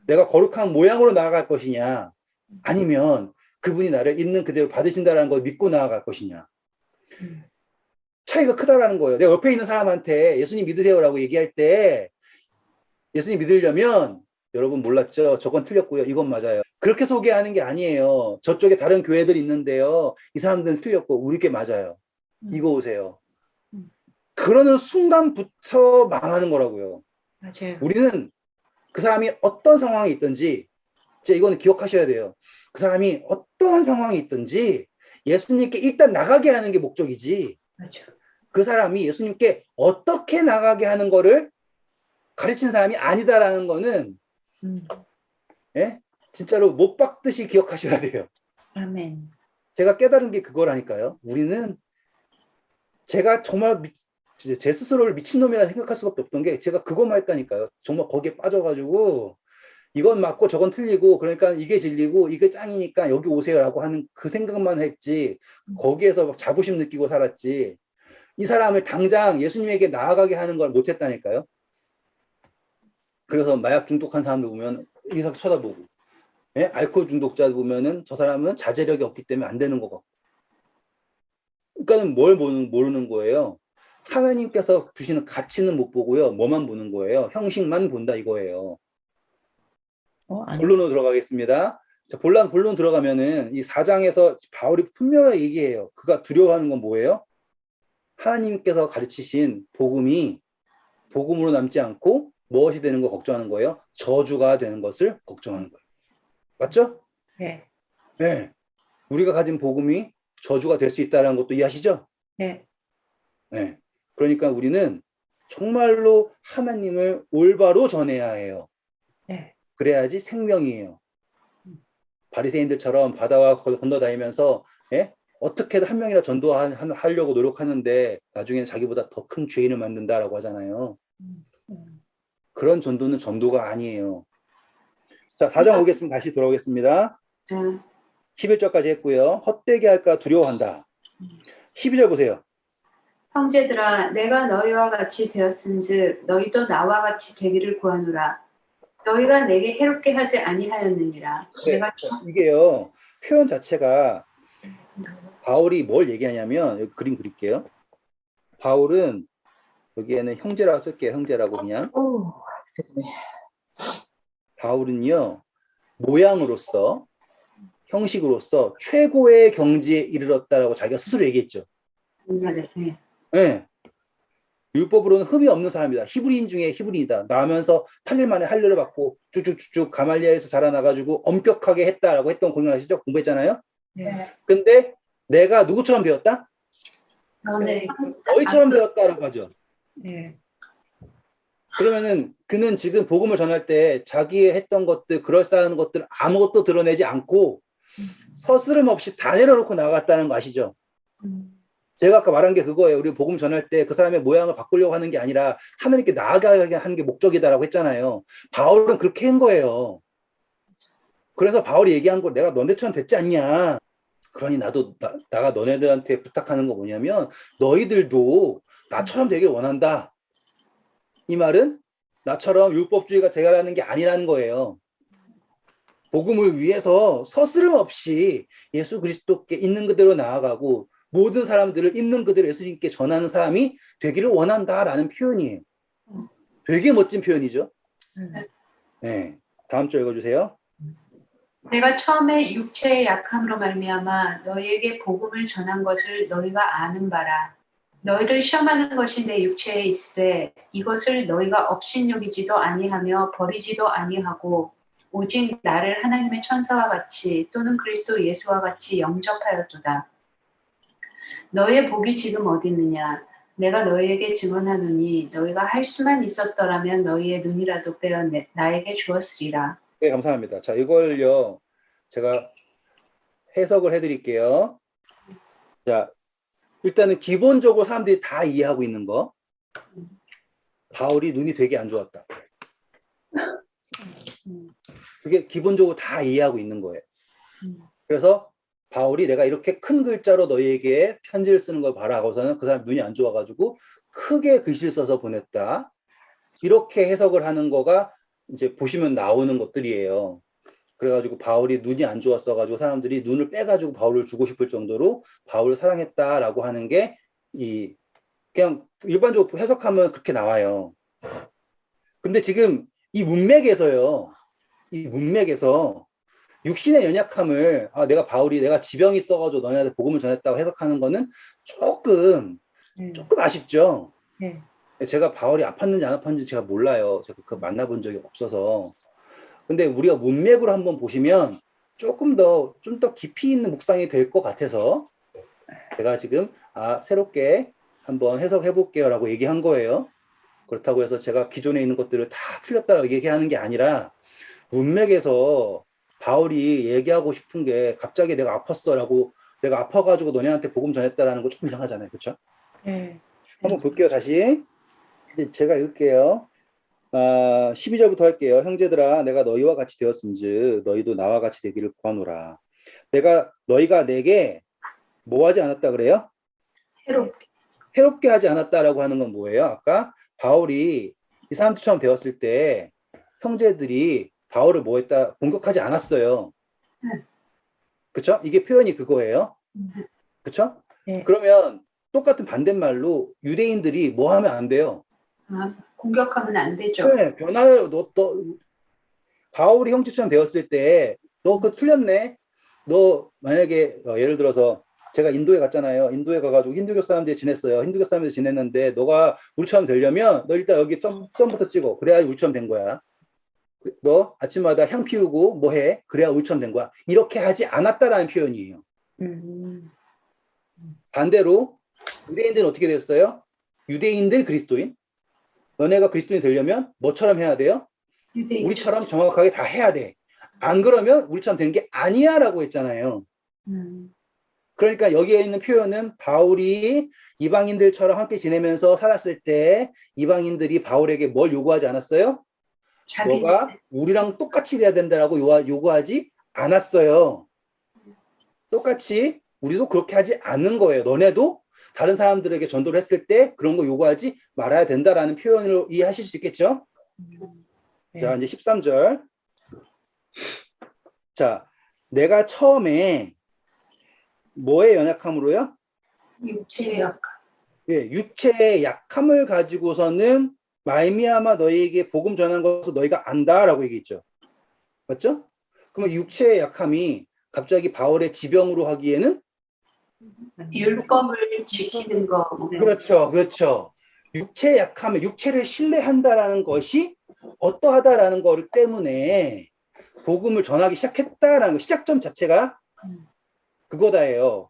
내가 거룩한 모양으로 나아갈 것이냐, 아니면 그분이 나를 있는 그대로 받으신다는 걸 믿고 나아갈 것이냐. 차이가 크다라는 거예요. 내가 옆에 있는 사람한테 예수님 믿으세요라고 얘기할 때 예수님 믿으려면 여러분 몰랐죠? 저건 틀렸고요. 이건 맞아요. 그렇게 소개하는 게 아니에요. 저쪽에 다른 교회들이 있는데요. 이 사람들은 틀렸고 우리께 맞아요. 이거 오세요. 그러는 순간부터 망하는 거라고요. 맞아요. 우리는 그 사람이 어떤 상황이 있든지 이거는 기억하셔야 돼요. 그 사람이 어떠한 상황이 있든지 예수님께 일단 나가게 하는 게 목적이지. 맞아. 그 사람이 예수님께 어떻게 나가게 하는 거를 가르친 사람이 아니다라는 거는 진짜로 못 박듯이 기억하셔야 돼요. 아멘. 제가 깨달은 게 그거라니까요. 우리는 제가 정말 제 스스로를 미친놈이라 생각할 수밖에 없던 게 제가 그것만 했다니까요. 정말 거기에 빠져가지고 이건 맞고 저건 틀리고 그러니까 이게 진리고 이게 짱이니까 여기 오세요라고 하는 그 생각만 했지 거기에서 막 자부심 느끼고 살았지 이 사람을 당장 예수님에게 나아가게 하는 걸 못했다니까요. 그래서 마약 중독한 사람들 보면 이상 쳐다보고 알코올 중독자 보면은 저 사람은 자제력이 없기 때문에 안 되는 것 같고 그러니까는 뭘 모르는 거예요. 하나님께서 주시는 가치는 못 보고요. 뭐만 보는 거예요. 형식만 본다 이거예요. 아니. 본론으로 들어가겠습니다. 자, 본론 들어가면은 이 4장에서 바울이 분명하게 얘기해요. 그가 두려워하는 건 뭐예요? 하나님께서 가르치신 복음이 복음으로 남지 않고 무엇이 되는 거 걱정하는 거예요? 저주가 되는 것을 걱정하는 거예요. 맞죠? 네. 네. 우리가 가진 복음이 저주가 될 수 있다는 것도 이해하시죠? 네. 네. 그러니까 우리는 정말로 하나님을 올바로 전해야 해요. 네. 그래야지 생명이에요. 바리새인들처럼 바다와 건너다니면서 어떻게든 한 명이라 전도하려고 노력하는데 나중에는 자기보다 더 큰 죄인을 만든다라고 하잖아요. 그런 전도는 전도가 아니에요. 자, 4장 오겠습니다. 다시 돌아오겠습니다. 11절까지 했고요. 헛되게 할까 두려워한다. 12절 보세요. 형제들아 내가 너희와 같이 되었은즉 너희도 나와 같이 되기를 구하노라. 너희가 내게 해롭게 하지 아니하였느니라. 네, 내가 이게요. 표현 자체가 바울이 뭘 얘기하냐면 여기 그림 그릴게요. 바울은 여기에는 형제라고 쓸게요. 형제라고 그냥. 오, 됐네. 바울은요, 모양으로서, 형식으로서 최고의 경지에 이르렀다라고 자기가 스스로 얘기했죠. 네. 네. 율법으로는 흠이 없는 사람이다. 히브리인 중에 히브리이다. 나오면서 8일 만에 할례를 받고 쭉쭉쭉쭉 가말리아에서 자라나가지고 엄격하게 했다라고 했던 공연 아시죠? 공부했잖아요. 네. 근데 내가 누구처럼 되었다? 너네 너희처럼 되었다라고 하죠. 네. 그러면은 그는 지금 복음을 전할 때 자기의 했던 것들, 그럴싸한 것들 아무것도 드러내지 않고 서스름 없이 다 내려놓고 나갔다는 거 아시죠? 제가 아까 말한 게 그거예요. 우리 복음 전할 때 그 사람의 모양을 바꾸려고 하는 게 아니라 하나님께 나아가게 하는 게 목적이다라고 했잖아요. 바울은 그렇게 한 거예요. 그래서 바울이 얘기한 거 내가 너네처럼 됐지 않냐. 그러니 나가 너네들한테 부탁하는 거 뭐냐면 너희들도 나처럼 되길 원한다. 이 말은 나처럼 율법주의가 되라는 게 아니라는 거예요. 복음을 위해서 서스름 없이 예수 그리스도께 있는 그대로 나아가고 모든 사람들을 있는 그대로 예수님께 전하는 사람이 되기를 원한다라는 표현이에요. 되게 멋진 표현이죠. 네. 다음 줄 읽어주세요. 내가 처음에 육체의 약함으로 말미암아 너희에게 복음을 전한 것을 너희가 아는 바라. 너희를 시험하는 것이 내 육체에 있으되 이것을 너희가 업신여기지도 아니하며 버리지도 아니하고 오직 나를 하나님의 천사와 같이 또는 그리스도 예수와 같이 영접하였도다. 너희의 복이 지금 어디 있느냐? 내가 너희에게 증언하노니 너희가 할 수만 있었더라면 너희의 눈이라도 빼어 나에게 주었으리라. 네, 감사합니다. 자, 이걸요, 제가 해석을 해드릴게요. 자, 일단은 기본적으로 사람들이 다 이해하고 있는 거. 바울이 눈이 되게 안 좋았다. 그게 기본적으로 다 이해하고 있는 거예요. 그래서 바울이 내가 이렇게 큰 글자로 너희에게 편지를 쓰는 걸 봐라 하고서는 그 사람 눈이 안 좋아가지고 크게 글씨를 써서 보냈다. 이렇게 해석을 하는 거가 이제 보시면 나오는 것들이에요. 그래가지고 바울이 눈이 안 좋았어가지고 사람들이 눈을 빼가지고 바울을 주고 싶을 정도로 바울을 사랑했다라고 하는 게 그냥 일반적으로 해석하면 그렇게 나와요. 근데 지금 이 문맥에서 육신의 연약함을 내가 지병이 있어가지고 너네한테 복음을 전했다고 해석하는 거는 조금 아쉽죠. 네. 제가 바울이 아팠는지 안 아팠는지 제가 몰라요. 제가 그 만나본 적이 없어서. 근데 우리가 문맥으로 한번 보시면 좀 더 깊이 있는 묵상이 될 것 같아서 제가 지금 새롭게 한번 해석해 볼게요 라고 얘기한 거예요. 그렇다고 해서 제가 기존에 있는 것들을 다 틀렸다라고 얘기하는 게 아니라 문맥에서 바울이 얘기하고 싶은 게 갑자기 내가 아팠어 라고 내가 아파가지고 너네한테 복음 전했다라는 거 조금 이상하잖아요. 그렇죠? 네. 한번 볼게요. 다시 제가 읽을게요. 12절부터 할게요. 형제들아 내가 너희와 같이 되었은즉 너희도 나와 같이 되기를 구하노라. 너희가 내게 뭐 하지 않았다 그래요? 해롭게 하지 않았다라고 하는 건 뭐예요? 아까 바울이 이 사람들처럼 되었을 때 형제들이 바울을 뭐 했다? 공격하지 않았어요. 그쵸? 이게 표현이 그거예요. 그쵸? 네. 그러면 똑같은 반대말로 유대인들이 뭐 하면 안 돼요? 공격하면 안 되죠. 네, 바울이 형제처럼 되었을 때 너 그거 틀렸네. 너 만약에 예를 들어서 제가 인도에 갔잖아요. 인도에 가가지고 힌두교 사람들이 지냈어요. 힌두교 사람들이 지냈는데 너가 우리처럼 되려면 너 일단 여기 점부터 찍어. 그래야 우리처럼 된 거야. 너 아침마다 향 피우고 뭐 해? 그래야 우리처럼 된 거야. 이렇게 하지 않았다라는 표현이에요. 반대로 유대인들은 어떻게 됐어요? 유대인들 그리스도인. 너네가 그리스도인이 되려면 뭐처럼 해야 돼요? 우리처럼 정확하게 다 해야 돼. 안 그러면 우리처럼 되는 게 아니야 라고 했잖아요. 그러니까 여기에 있는 표현은 바울이 이방인들처럼 함께 지내면서 살았을 때 이방인들이 바울에게 뭘 요구하지 않았어요? 너가 우리랑 똑같이 돼야 된다라고 요구하지 않았어요. 똑같이 우리도 그렇게 하지 않는 거예요. 너네도 다른 사람들에게 전도를 했을 때 그런 거 요구하지 말아야 된다라는 표현으로 이해하실 수 있겠죠? 네. 자, 이제 13절. 자, 내가 처음에 뭐의 연약함으로요? 육체의 약함. 예, 육체의 약함을 가지고서는 말미암아 너희에게 복음 전한 것을 너희가 안다라고 얘기했죠. 맞죠? 그러면 육체의 약함이 갑자기 바울의 지병으로 하기에는 율법을 지키는 거. 네. 그렇죠, 그렇죠. 육체의 약함을 육체를 신뢰한다라는 것이 어떠하다라는 것 때문에 복음을 전하기 시작했다라는 거, 시작점 자체가 그거다예요.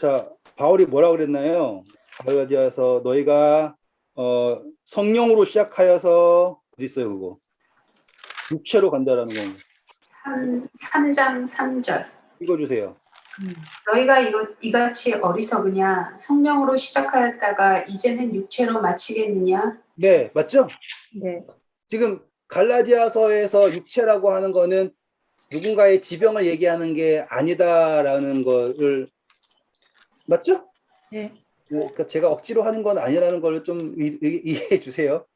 자, 바울이 뭐라고 그랬나요? 갈라디아서 너희가 성령으로 시작하여서 어디 있어요 그거? 육체로 간다라는 거. 3장 3절. 읽어주세요. 너희가 이같이 어리석으냐? 성령으로 시작하였다가 이제는 육체로 마치겠느냐? 네, 맞죠? 네. 지금 갈라디아서에서 육체라고 하는 거는 누군가의 지병을 얘기하는 게 아니다라는 거를 맞죠? 네. 그러니까 제가 억지로 하는 건 아니라는 걸 좀 이해해 주세요.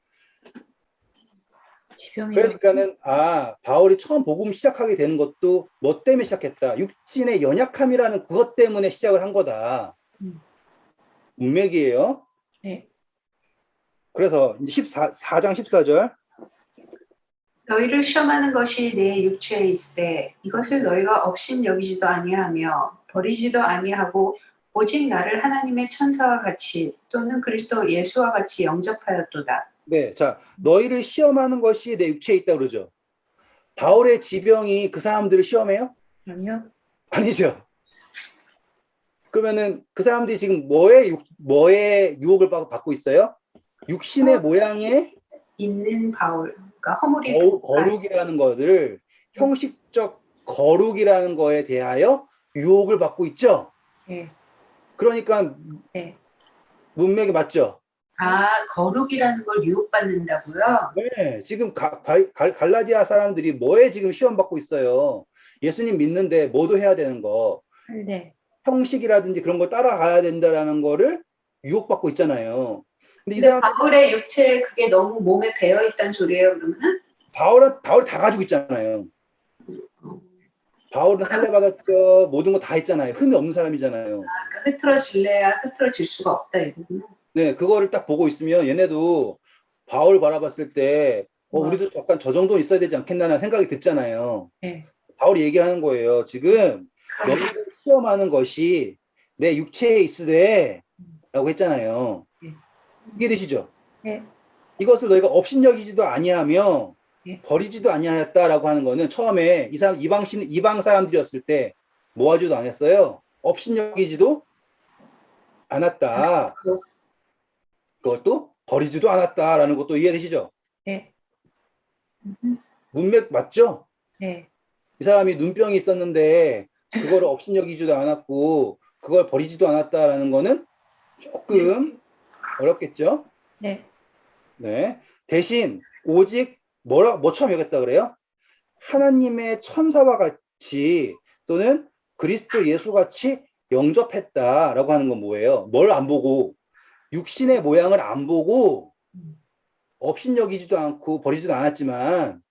지병이 그러니까는 바울이 처음 복음 시작하게 되는 것도 뭐 때문에 시작했다. 육신의 연약함이라는 그것 때문에 시작을 한 거다. 문맥이에요. 네. 그래서 이제 4장 14절. 너희를 시험하는 것이 내 육체에 있으되 이것을 너희가 업신여기지도 아니하며 버리지도 아니하고 오직 나를 하나님의 천사와 같이 또는 그리스도 예수와 같이 영접하였도다. 네, 자, 너희를 시험하는 것이 내 육체에 있다 그러죠. 바울의 지병이 그 사람들을 시험해요? 아니요. 아니죠. 그러면은 그 사람들이 지금 뭐의 유혹을 받고 있어요? 육신의 모양의 있는 바울, 그러니까 허물이 거룩이라는 것을 형식적 거룩이라는 거에 대하여 유혹을 받고 있죠. 네. 그러니까 네. 문맥이 맞죠. 거룩이라는 걸 유혹받는다고요? 네, 지금 갈라디아 사람들이 뭐에 지금 시험 받고 있어요. 예수님 믿는데 뭐도 해야 되는 거, 네. 형식이라든지 그런 거 따라가야 된다라는 거를 유혹받고 있잖아요. 근데 이 근데 사람 바울의 육체에 그게 너무 몸에 배어 있다는 소리예요, 그러면은? 바울이 다 가지고 있잖아요. 바울은 할례 받았죠. 모든 거 다 했잖아요. 흠이 없는 사람이잖아요. 그러니까 흐트러질래야 흐트러질 수가 없다 이거구나. 네, 그거를 딱 보고 있으면 얘네도 바울 바라봤을 때 우리도 약간 저 정도 있어야 되지 않겠나라는 생각이 듣잖아요. 네. 바울이 얘기하는 거예요. 지금 너희를 시험하는 것이 내 육체에 있으되 라고 했잖아요. 이해되시죠? 네. 이것을 너희가 업신여기지도 아니하며 네. 버리지도 아니하였다라고 하는 거는 처음에 이방 사람들이었을 때 모아지도 않았어요. 업신여기지도 않았다. 그것도 버리지도 않았다라는 것도 이해되시죠? 네. 문맥 맞죠? 네. 이 사람이 눈병이 있었는데 그걸 업신여기지도 않았고 그걸 버리지도 않았다라는 거는 조금 어렵겠죠? 네. 네. 대신 오직 뭐처럼 여겼다 그래요? 하나님의 천사와 같이 또는 그리스도 예수 같이 영접했다라고 하는 건 뭐예요? 뭘 안 보고 육신의 모양을 안 보고 업신여기지도 않고 버리지도 않았지만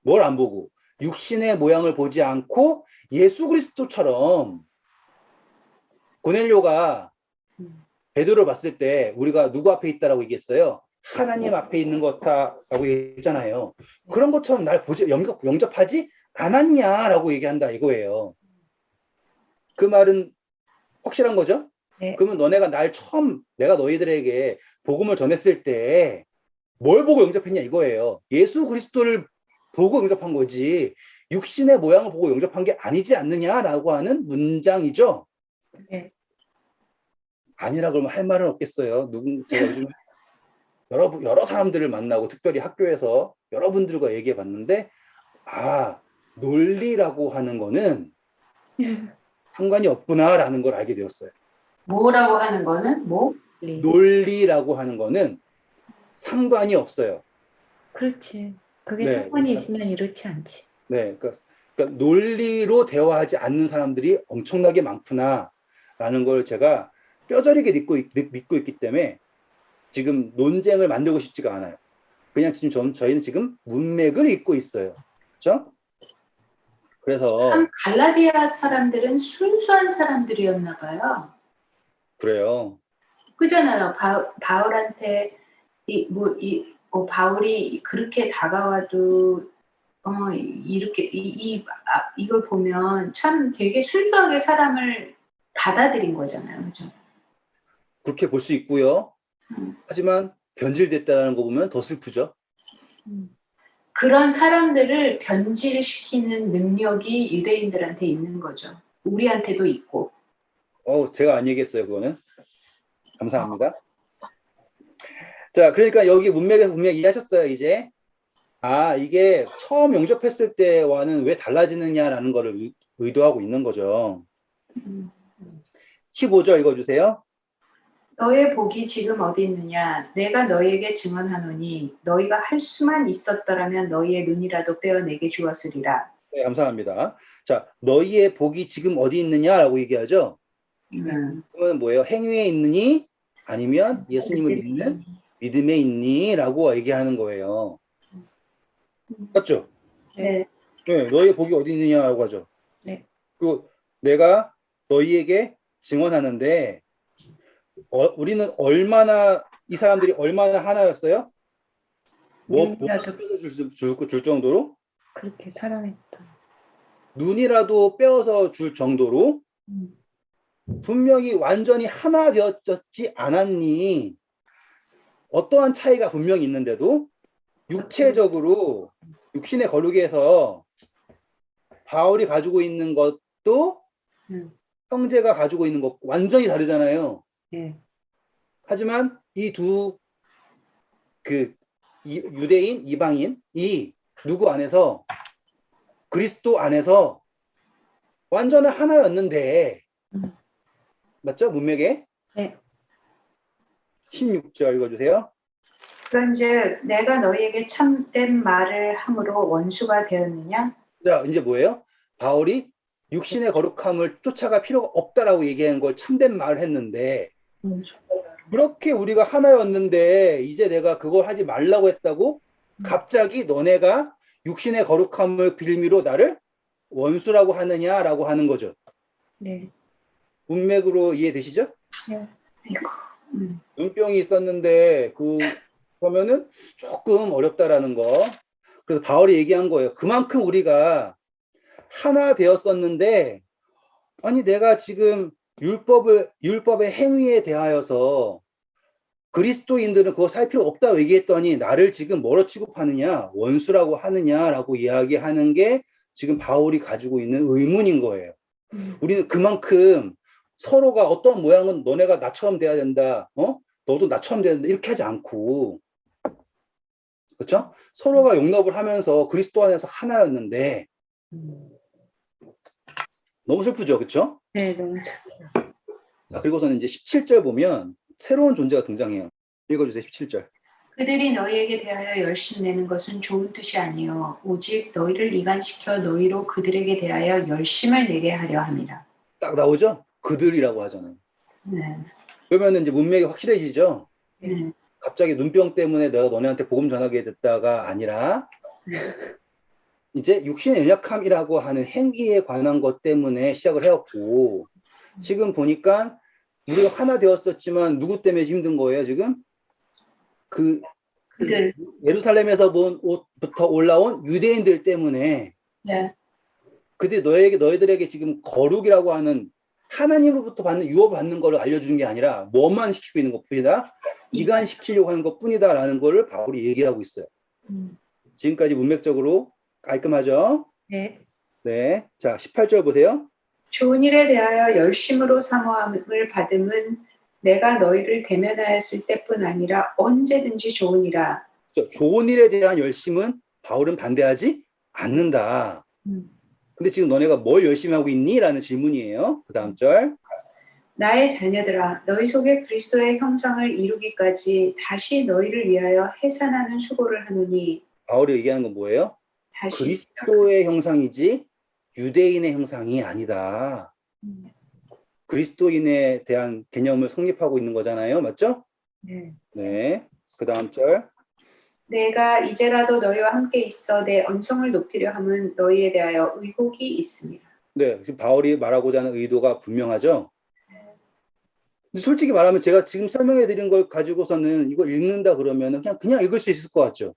뭘 안 보고 육신의 모양을 보지 않고 예수 그리스도처럼 고넬료가 베드로를 봤을 때 우리가 누구 앞에 있다라고 얘기했어요? 하나님 앞에 있는 거다라고 얘기했잖아요. 그런 것처럼 날 영접하지 않았냐라고 얘기한다 이거예요. 그 말은 확실한 거죠? 네. 그러면 너네가 내가 너희들에게 복음을 전했을 때 뭘 보고 영접했냐 이거예요. 예수 그리스도를 보고 영접한 거지 육신의 모양을 보고 영접한 게 아니지 않느냐라고 하는 문장이죠. 네. 아니라 그러면 할 말은 없겠어요. 제가 요즘 여러 사람들을 만나고 특별히 학교에서 여러분들과 얘기해 봤는데 논리라고 하는 거는 상관이 없구나라는 걸 알게 되었어요. 뭐라고 하는 거는 뭐? 논리라고 하는 거는 상관이 없어요. 그렇지. 그게 네. 상관이 있으면 이렇지 않지. 네, 그러니까 논리로 대화하지 않는 사람들이 엄청나게 많구나라는 걸 제가 뼈저리게 믿고 있기 때문에 지금 논쟁을 만들고 싶지가 않아요. 그냥 지금 저희는 지금 문맥을 읽고 있어요. 그렇죠? 그래서 갈라디아 사람들은 순수한 사람들이었나 봐요. 그래요. 그잖아요. 바울한테 바울이 그렇게 다가와도 이렇게 이걸 보면 참 되게 순수하게 사람을 받아들인 거잖아요. 그죠? 그렇게 볼 수 있고요. 음. 하지만 변질됐다는 거 보면 더 슬프죠. 그런 사람들을 변질시키는 능력이 유대인들한테 있는 거죠. 우리한테도 있고. 제가 안 얘기했어요, 그거는. 감사합니다. 자, 그러니까 여기 문맥에서 분명히 이해하셨어요, 이제. 이게 처음 영접했을 때와는 왜 달라지느냐라는 거를 의도하고 있는 거죠. 15절 읽어주세요. 너의 복이 지금 어디 있느냐? 내가 너희에게 증언하노니 너희가 할 수만 있었더라면 너희의 눈이라도 빼어 내게 주었으리라. 네, 감사합니다. 자, 너희의 복이 지금 어디 있느냐라고 얘기하죠. 그러면 뭐예요? 행위에 있느니 아니면 예수님을 믿는 믿음에 있니? 라고 얘기하는 거예요. 맞죠? 네. 네, 너희의 복이 어디 있느냐라고 하죠. 네. 그 내가 너희에게 증언하는데 우리는 이 사람들이 얼마나 하나였어요? 눈이라도 줄 정도로? 그렇게 사랑했다. 눈이라도 빼어서 줄 정도로 분명히 완전히 하나 되었지 않았니? 어떠한 차이가 분명히 있는데도 육체적으로 육신의 거룩에서 바울이 가지고 있는 것도 형제가 가지고 있는 것 완전히 다르잖아요. 네. 하지만 이 두 유대인, 이방인이 누구 안에서 그리스도 안에서 완전한 하나였는데 맞죠? 문맥에 네. 16절 읽어주세요. 그런즉 내가 너희에게 참된 말을 함으로 원수가 되었느냐? 자, 이제 뭐예요? 바울이 육신의 거룩함을 쫓아갈 필요가 없다라고 얘기하는 걸 참된 말을 했는데 그렇게 우리가 하나였는데 이제 내가 그걸 하지 말라고 했다고 갑자기 너네가 육신의 거룩함을 빌미로 나를 원수라고 하느냐라고 하는 거죠. 네. 문맥으로 이해되시죠? 네. 이거. 눈병이 있었는데 그러면은 조금 어렵다라는 거. 그래서 바울이 얘기한 거예요. 그만큼 우리가 하나 되었었는데 아니 내가 지금 율법의 행위에 대하여서 그리스도인들은 그거 살 필요 없다고 얘기했더니 나를 지금 뭐로 취급하느냐 원수라고 하느냐라고 이야기하는 게 지금 바울이 가지고 있는 의문인 거예요. 우리는 그만큼 서로가 어떤 모양은 너네가 나처럼 돼야 된다. 너도 나처럼 돼야 된다. 이렇게 하지 않고 그렇죠? 서로가 용납을 하면서 그리스도 안에서 하나였는데 너무 슬프죠. 그렇죠? 네, 너무 자, 그리고서는 이제 17절 보면 새로운 존재가 등장해요. 읽어주세요. 17절. 그들이 너희에게 대하여 열심내는 것은 좋은 뜻이 아니요 오직 너희를 이간시켜 너희로 그들에게 대하여 열심을 내게 하려 함이라. 딱 나오죠? 그들이라고 하잖아요. 네. 그러면 이제 문맥이 확실해지죠? 네. 갑자기 눈병 때문에 내가 너네한테 복음 전하게 됐다가 아니라 이제 육신의 연약함이라고 하는 행위에 관한 것 때문에 시작을 해왔고 지금 보니까 우리가 하나 되었었지만 누구 때문에 힘든 거예요 지금? 그들. 예루살렘에서 본 옷부터 올라온 유대인들 때문에 네. 그들이 너희들에게 지금 거룩이라고 하는 하나님으로부터 받는 유업받는 거를 알려주는 게 아니라 뭐만 시키고 있는 것뿐이다. 이간시키려고 하는 것뿐이다라는 거를 바울이 얘기하고 있어요. 지금까지 문맥적으로 깔끔하죠? 네. 네. 자, 18절 보세요. 좋은 일에 대하여 열심으로 사모함을 받음은 내가 너희를 대면하였을 때뿐 아니라 언제든지 좋으니라. 좋은 일에 대한 열심은 바울은 반대하지 않는다. 근데 지금 너네가 뭘 열심히 하고 있니? 라는 질문이에요. 그 다음 절. 나의 자녀들아 너희 속에 그리스도의 형상을 이루기까지 다시 너희를 위하여 해산하는 수고를 하노니. 바울이 얘기하는 건 뭐예요? 다시 그리스도의 형상이지 유대인의 형상이 아니다. 그리스도인에 대한 개념을 성립하고 있는 거잖아요. 맞죠? 네. 네. 그 다음 절. 내가 이제라도 너희와 함께 있어 내 언성을 높이려 함은 너희에 대하여 의혹이 있습니다. 네. 지금 바울이 말하고자 하는 의도가 분명하죠. 근데 솔직히 말하면 제가 지금 설명해 드린 걸 가지고서는 이걸 읽는다 그러면 그냥 읽을 수 있을 것 같죠.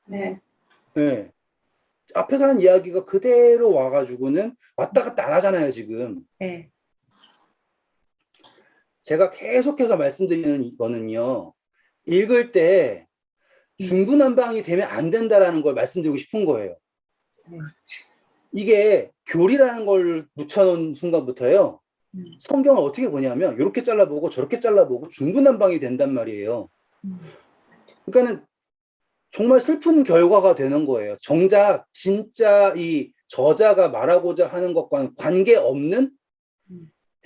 네. 네. 앞에서 하는 이야기가 그대로 와가지고는 왔다 갔다 안 하잖아요, 지금. 네. 제가 계속해서 말씀드리는 이거는요, 읽을 때 중구난방이 되면 안 된다라는 걸 말씀드리고 싶은 거예요. 네. 이게 교리라는 걸 붙여놓은 순간부터요, 성경을 어떻게 보냐면 이렇게 잘라보고 저렇게 잘라보고 중구난방이 된단 말이에요. 그러니까는 정말 슬픈 결과가 되는 거예요. 정작 진짜 이 저자가 말하고자 하는 것과는 관계없는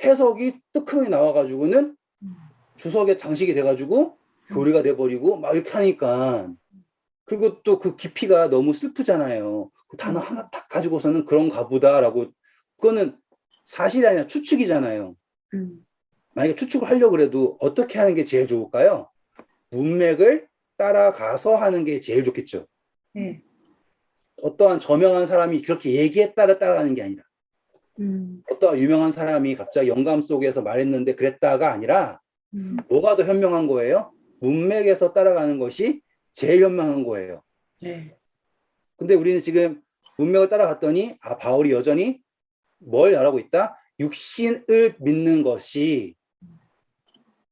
해석이 뜨끔이 나와가지고는 주석에 장식이 돼가지고 교리가 돼버리고 막 이렇게 하니까, 그리고 또 그 깊이가 너무 슬프잖아요. 그 단어 하나 딱 가지고서는 그런가 보다라고. 그거는 사실이 아니라 추측이잖아요. 만약에 추측을 하려고 해도 어떻게 하는 게 제일 좋을까요? 문맥을 따라가서 하는 게 제일 좋겠죠. 네. 어떠한 저명한 사람이 그렇게 얘기했다를 따라가는 게 아니라, 어떠한 유명한 사람이 갑자기 영감 속에서 말했는데 그랬다가 아니라, 뭐가 더 현명한 거예요? 문맥에서 따라가는 것이 제일 현명한 거예요. 네. 근데 우리는 지금 문맥을 따라갔더니, 아, 바울이 여전히 뭘 말하고 있다? 육신을 믿는 것이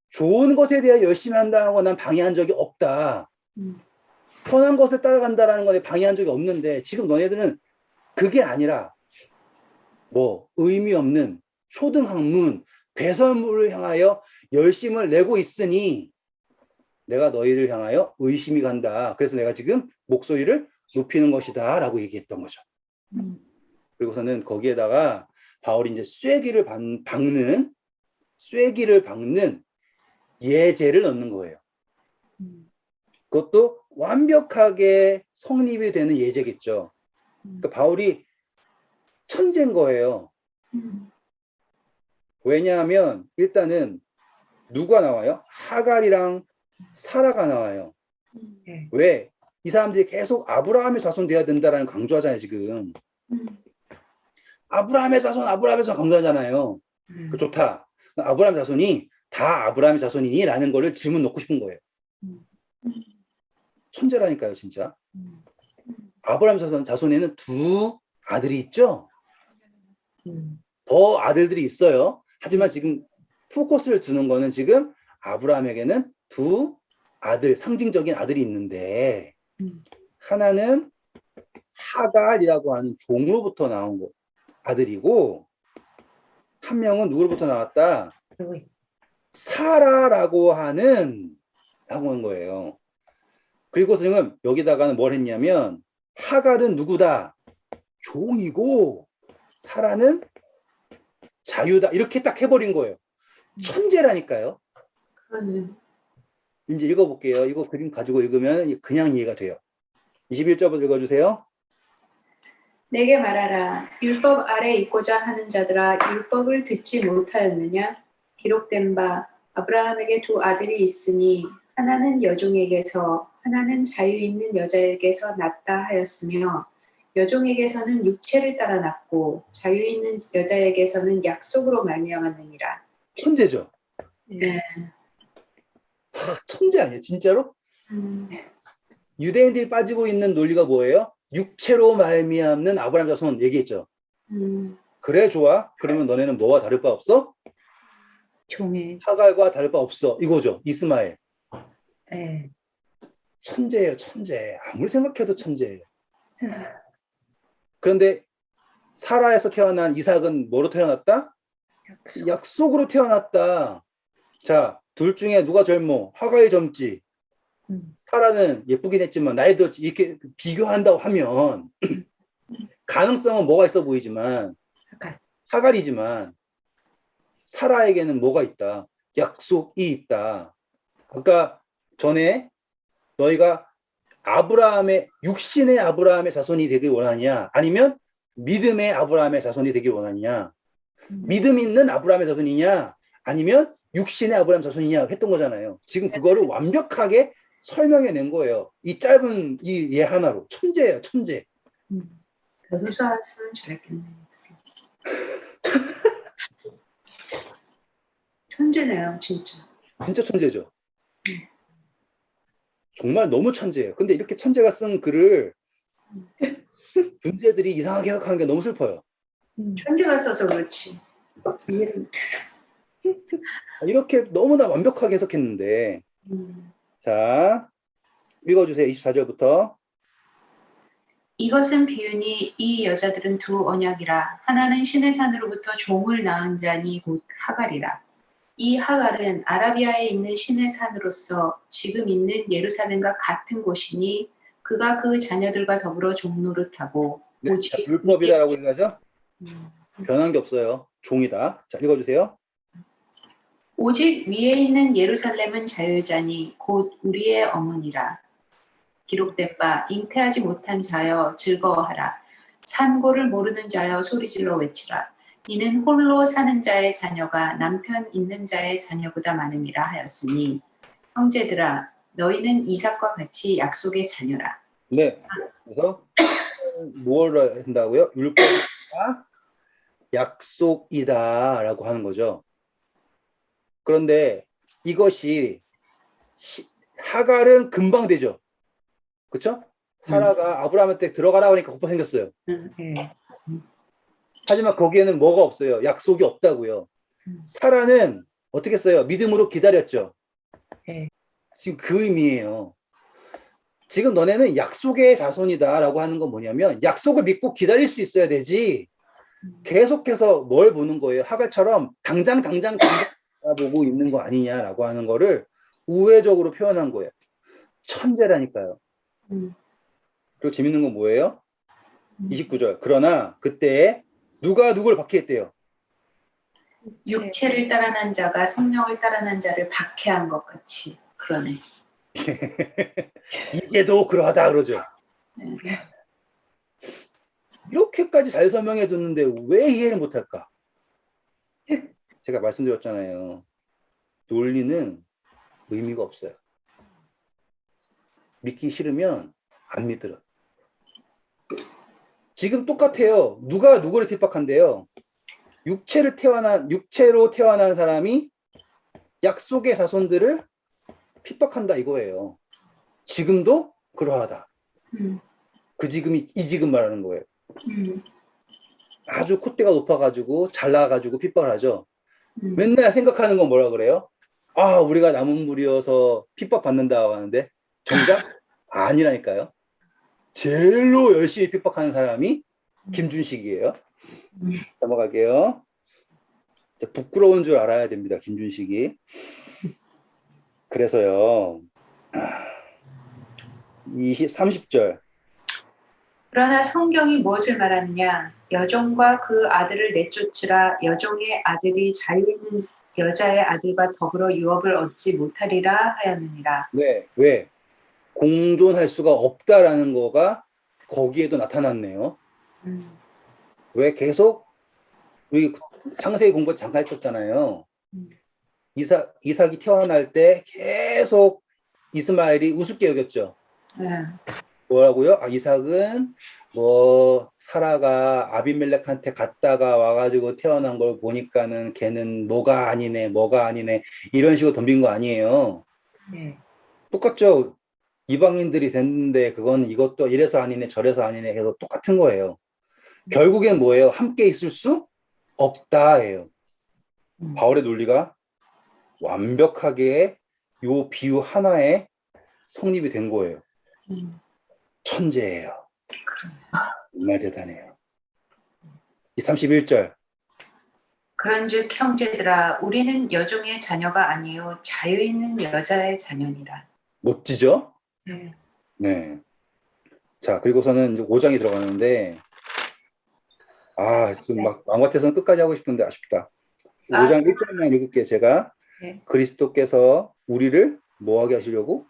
좋은 것에 대해 열심히 한다는 건 난 방해한 적이 없다. 편한 것을 따라간다는 것에 방해한 적이 없는데, 지금 너네들은 그게 아니라 뭐 의미 없는 초등학문, 배설물을 향하여 열심을 내고 있으니 내가 너희들 향하여 의심이 간다. 그래서 내가 지금 목소리를 높이는 것이다 라고 얘기했던 거죠. 그리고서는 거기에다가 바울이 이제 쐐기를 박는 예제를 넣는 거예요. 그것도 완벽하게 성립이 되는 예제겠죠. 그러니까 바울이 천재인 거예요. 왜냐하면 일단은 누가 나와요? 하갈이랑 사라가 나와요. 네. 왜? 이 사람들이 계속 아브라함의 자손 돼야 된다라는 강조하잖아요, 지금. 아브라함의 자손 강조하잖아요. 그 좋다. 아브라함 자손이 다 아브라함의 자손이니? 라는 거를 질문 넣고 싶은 거예요. 천재라니까요, 진짜. 아브라함 자손에는 두 아들이 있죠? 더 아들들이 있어요. 하지만 지금 포커스를 두는 거는 지금 아브라함에게는 두 아들, 상징적인 아들이 있는데, 하나는 하갈이라고 하는 종으로부터 나온 거, 아들이고, 한 명은 누구로부터 나왔다? 사라라고 하는 거예요. 그리고 지금 여기다가는 뭘 했냐면, 하갈은 누구다? 종이고, 사라는 자유다. 이렇게 딱 해버린 거예요. 천재라니까요. 그러네. 이제 읽어볼게요. 이거 그림 가지고 읽으면 그냥 이해가 돼요. 21절부터 읽어주세요. 내게 말하라. 율법 아래 있고자 하는 자들아, 율법을 듣지 못하였느냐? 기록된 바 아브라함에게 두 아들이 있으니 하나는 여종에게서 하나는 자유 있는 여자에게서 낳다 하였으며, 여종에게서는 육체를 따라 낳고 자유 있는 여자에게서는 약속으로 말미암았느니라. 천재죠. 네. 천재 아니에요, 진짜로? 유대인들이 빠지고 있는 논리가 뭐예요? 육체로 말미암는 아브라함 자손 얘기했죠. 그래, 좋아. 그러면 너네는 뭐와 다를 바 없어? 종의. 하갈과 다를 바 없어. 이거죠. 이스마엘. 네. 천재예요, 천재. 아무리 생각해도 천재예요. 그런데 사라에서 태어난 이삭은 뭐로 태어났다? 약속으로 태어났다. 자, 둘 중에 누가 젊어? 하갈이 젊지. 사라는 예쁘긴 했지만 나이 들었지. 이렇게 비교한다고 하면 가능성은 뭐가 있어 보이지만 하갈이지만, 사라에게는 뭐가 있다? 약속이 있다. 아까 전에 너희가 아브라함의, 육신의 아브라함의 자손이 되길 원하냐, 아니면 믿음의 아브라함의 자손이 되길 원하냐, 믿음 있는 아브라함의 자손이냐, 아니면 육신의 아브라함 자손이냐 했던 거잖아요. 지금 그거를 완벽하게 설명해낸 거예요. 이 짧은 이 예 하나로. 천재예요, 천재. 변호사 쓰면 잘했겠네. 천재네요, 진짜. 진짜 천재죠. 정말 너무 천재예요. 근데 이렇게 천재가 쓴 글을 존재들이 이상하게 해석하는 게 너무 슬퍼요. 천재가 써서 그렇지. 이해를 못해. 이렇게 너무나 완벽하게 해석했는데, 자, 읽어주세요. 24절부터. 이것은 비유니 이 여자들은 두 언약이라. 하나는 신의 산으로부터 종을 낳은 자니 곧 하갈이라. 이 하갈은 아라비아에 있는 신의 산으로서 지금 있는 예루살렘과 같은 곳이니 그가 그 자녀들과 더불어 종노릇하고 네, 오직 자, 율법이다라고 얘기하죠? 변한 게 없어요. 종이다. 자, 읽어주세요. 오직 위에 있는 예루살렘은 자유자니 곧 우리의 어머니라. 기록된 바 잉태하지 못한 자여 즐거워하라. 산고를 모르는 자여 소리질러 외치라. 이는 홀로 사는 자의 자녀가 남편 있는 자의 자녀보다 많음이라 하였으니 형제들아 너희는 이삭과 같이 약속의 자녀라. 네. 그래서 뭘 한다고요? 율법이다, 약속이다라고 하는 거죠. 그런데 이것이 하갈은 금방 되죠. 그렇죠? 사라가 아브라함한테 들어가라고 하니까 겁 생겼어요. 예. 하지만 거기에는 뭐가 없어요? 약속이 없다고요. 사라는 어떻게 써요? 믿음으로 기다렸죠. 네. 지금 그 의미예요. 지금 너네는 약속의 자손이다라고 하는 건 뭐냐면 약속을 믿고 기다릴 수 있어야 되지. 계속해서 뭘 보는 거예요? 하갈처럼 당장 보고 있는 거 아니냐라고 하는 거를 우회적으로 표현한 거예요. 천재라니까요. 그리고 재밌는 건 뭐예요? 29절. 그러나 그때 누가 누구를 박해했대요? 육체를 따라난 자가 성령을 따라난 자를 박해한 것 같이 그러네. 이제도 그러하다 그러죠. 이렇게까지 잘 설명해 줬는데 왜 이해를 못할까? 제가 말씀드렸잖아요. 논리는 의미가 없어요. 믿기 싫으면 안 믿으라. 지금 똑같아요. 누가 누구를 핍박한대요? 육체로 태어난 사람이 약속의 자손들을 핍박한다 이거예요. 지금도 그러하다. 그 지금이 이 지금 말하는 거예요. 아주 콧대가 높아가지고 잘나가지고 핍박을 하죠. 맨날 생각하는 건 뭐라 그래요? 아, 우리가 남은 무리여서 핍박받는다고 하는데 정작 아니라니까요. 제일로 열심히 핍박하는 사람이 김준식이에요. 넘어갈게요. 부끄러운 줄 알아야 됩니다. 김준식이. 그래서요. 30절. 그러나 성경이 무엇을 말하느냐? 여종과 그 아들을 내쫓으라. 여종의 아들이 자유 있는 여자의 아들과 더불어 유업을 얻지 못하리라 하였느니라. 네, 왜? 공존할 수가 없다라는 거가 거기에도 나타났네요. 왜 계속 우리 창세기 공부 잠깐 했었잖아요. 이삭이 태어날 때 계속 이스마엘이 우습게 여겼죠. 뭐라고요? 아, 이삭은 뭐 사라가 아비멜렉한테 갔다가 와가지고 태어난 걸 보니까는 걔는 뭐가 아니네 이런 식으로 덤빈 거 아니에요. 네. 똑같죠. 이방인들이 됐는데 그건 이것도 이래서 아니네 저래서 아니네 해서 똑같은 거예요. 결국엔 뭐예요? 함께 있을 수 없다예요. 바울의 논리가 완벽하게 요 비유 하나에 성립이 된 거예요. 천재예요. 정말 대단해요. 이 31절. 그런즉 형제들아 우리는 여종의 자녀가 아니요 자유 있는 여자의 자녀니라. 멋지죠? 네. 네. 자, 그리고서는 이제 5장이 들어가는데 지금 막 마음 같아서는 끝까지 하고 싶은데 아쉽다. 5장 1절만 읽을게요. 제가. 네. 그리스도께서 우리를 뭐하게 하시려고?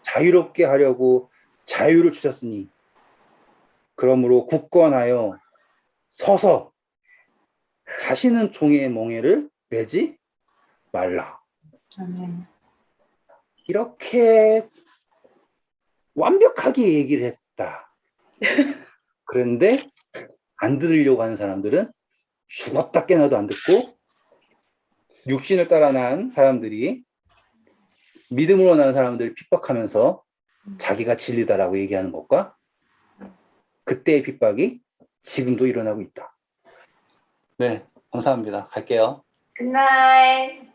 자유롭게 하려고 자유를 주셨으니 그러므로 굳건하여 서서 다시는 종의 멍에를 매지 말라. 이렇게 완벽하게 얘기를 했다. 그런데 안 들으려고 하는 사람들은 죽었다 깨나도 안 듣고 육신을 따라 난 사람들이 믿음으로 난 사람들을 핍박하면서 자기가 진리다라고 얘기하는 것과 그때의 핍박이 지금도 일어나고 있다. 네, 감사합니다. 갈게요. Good night.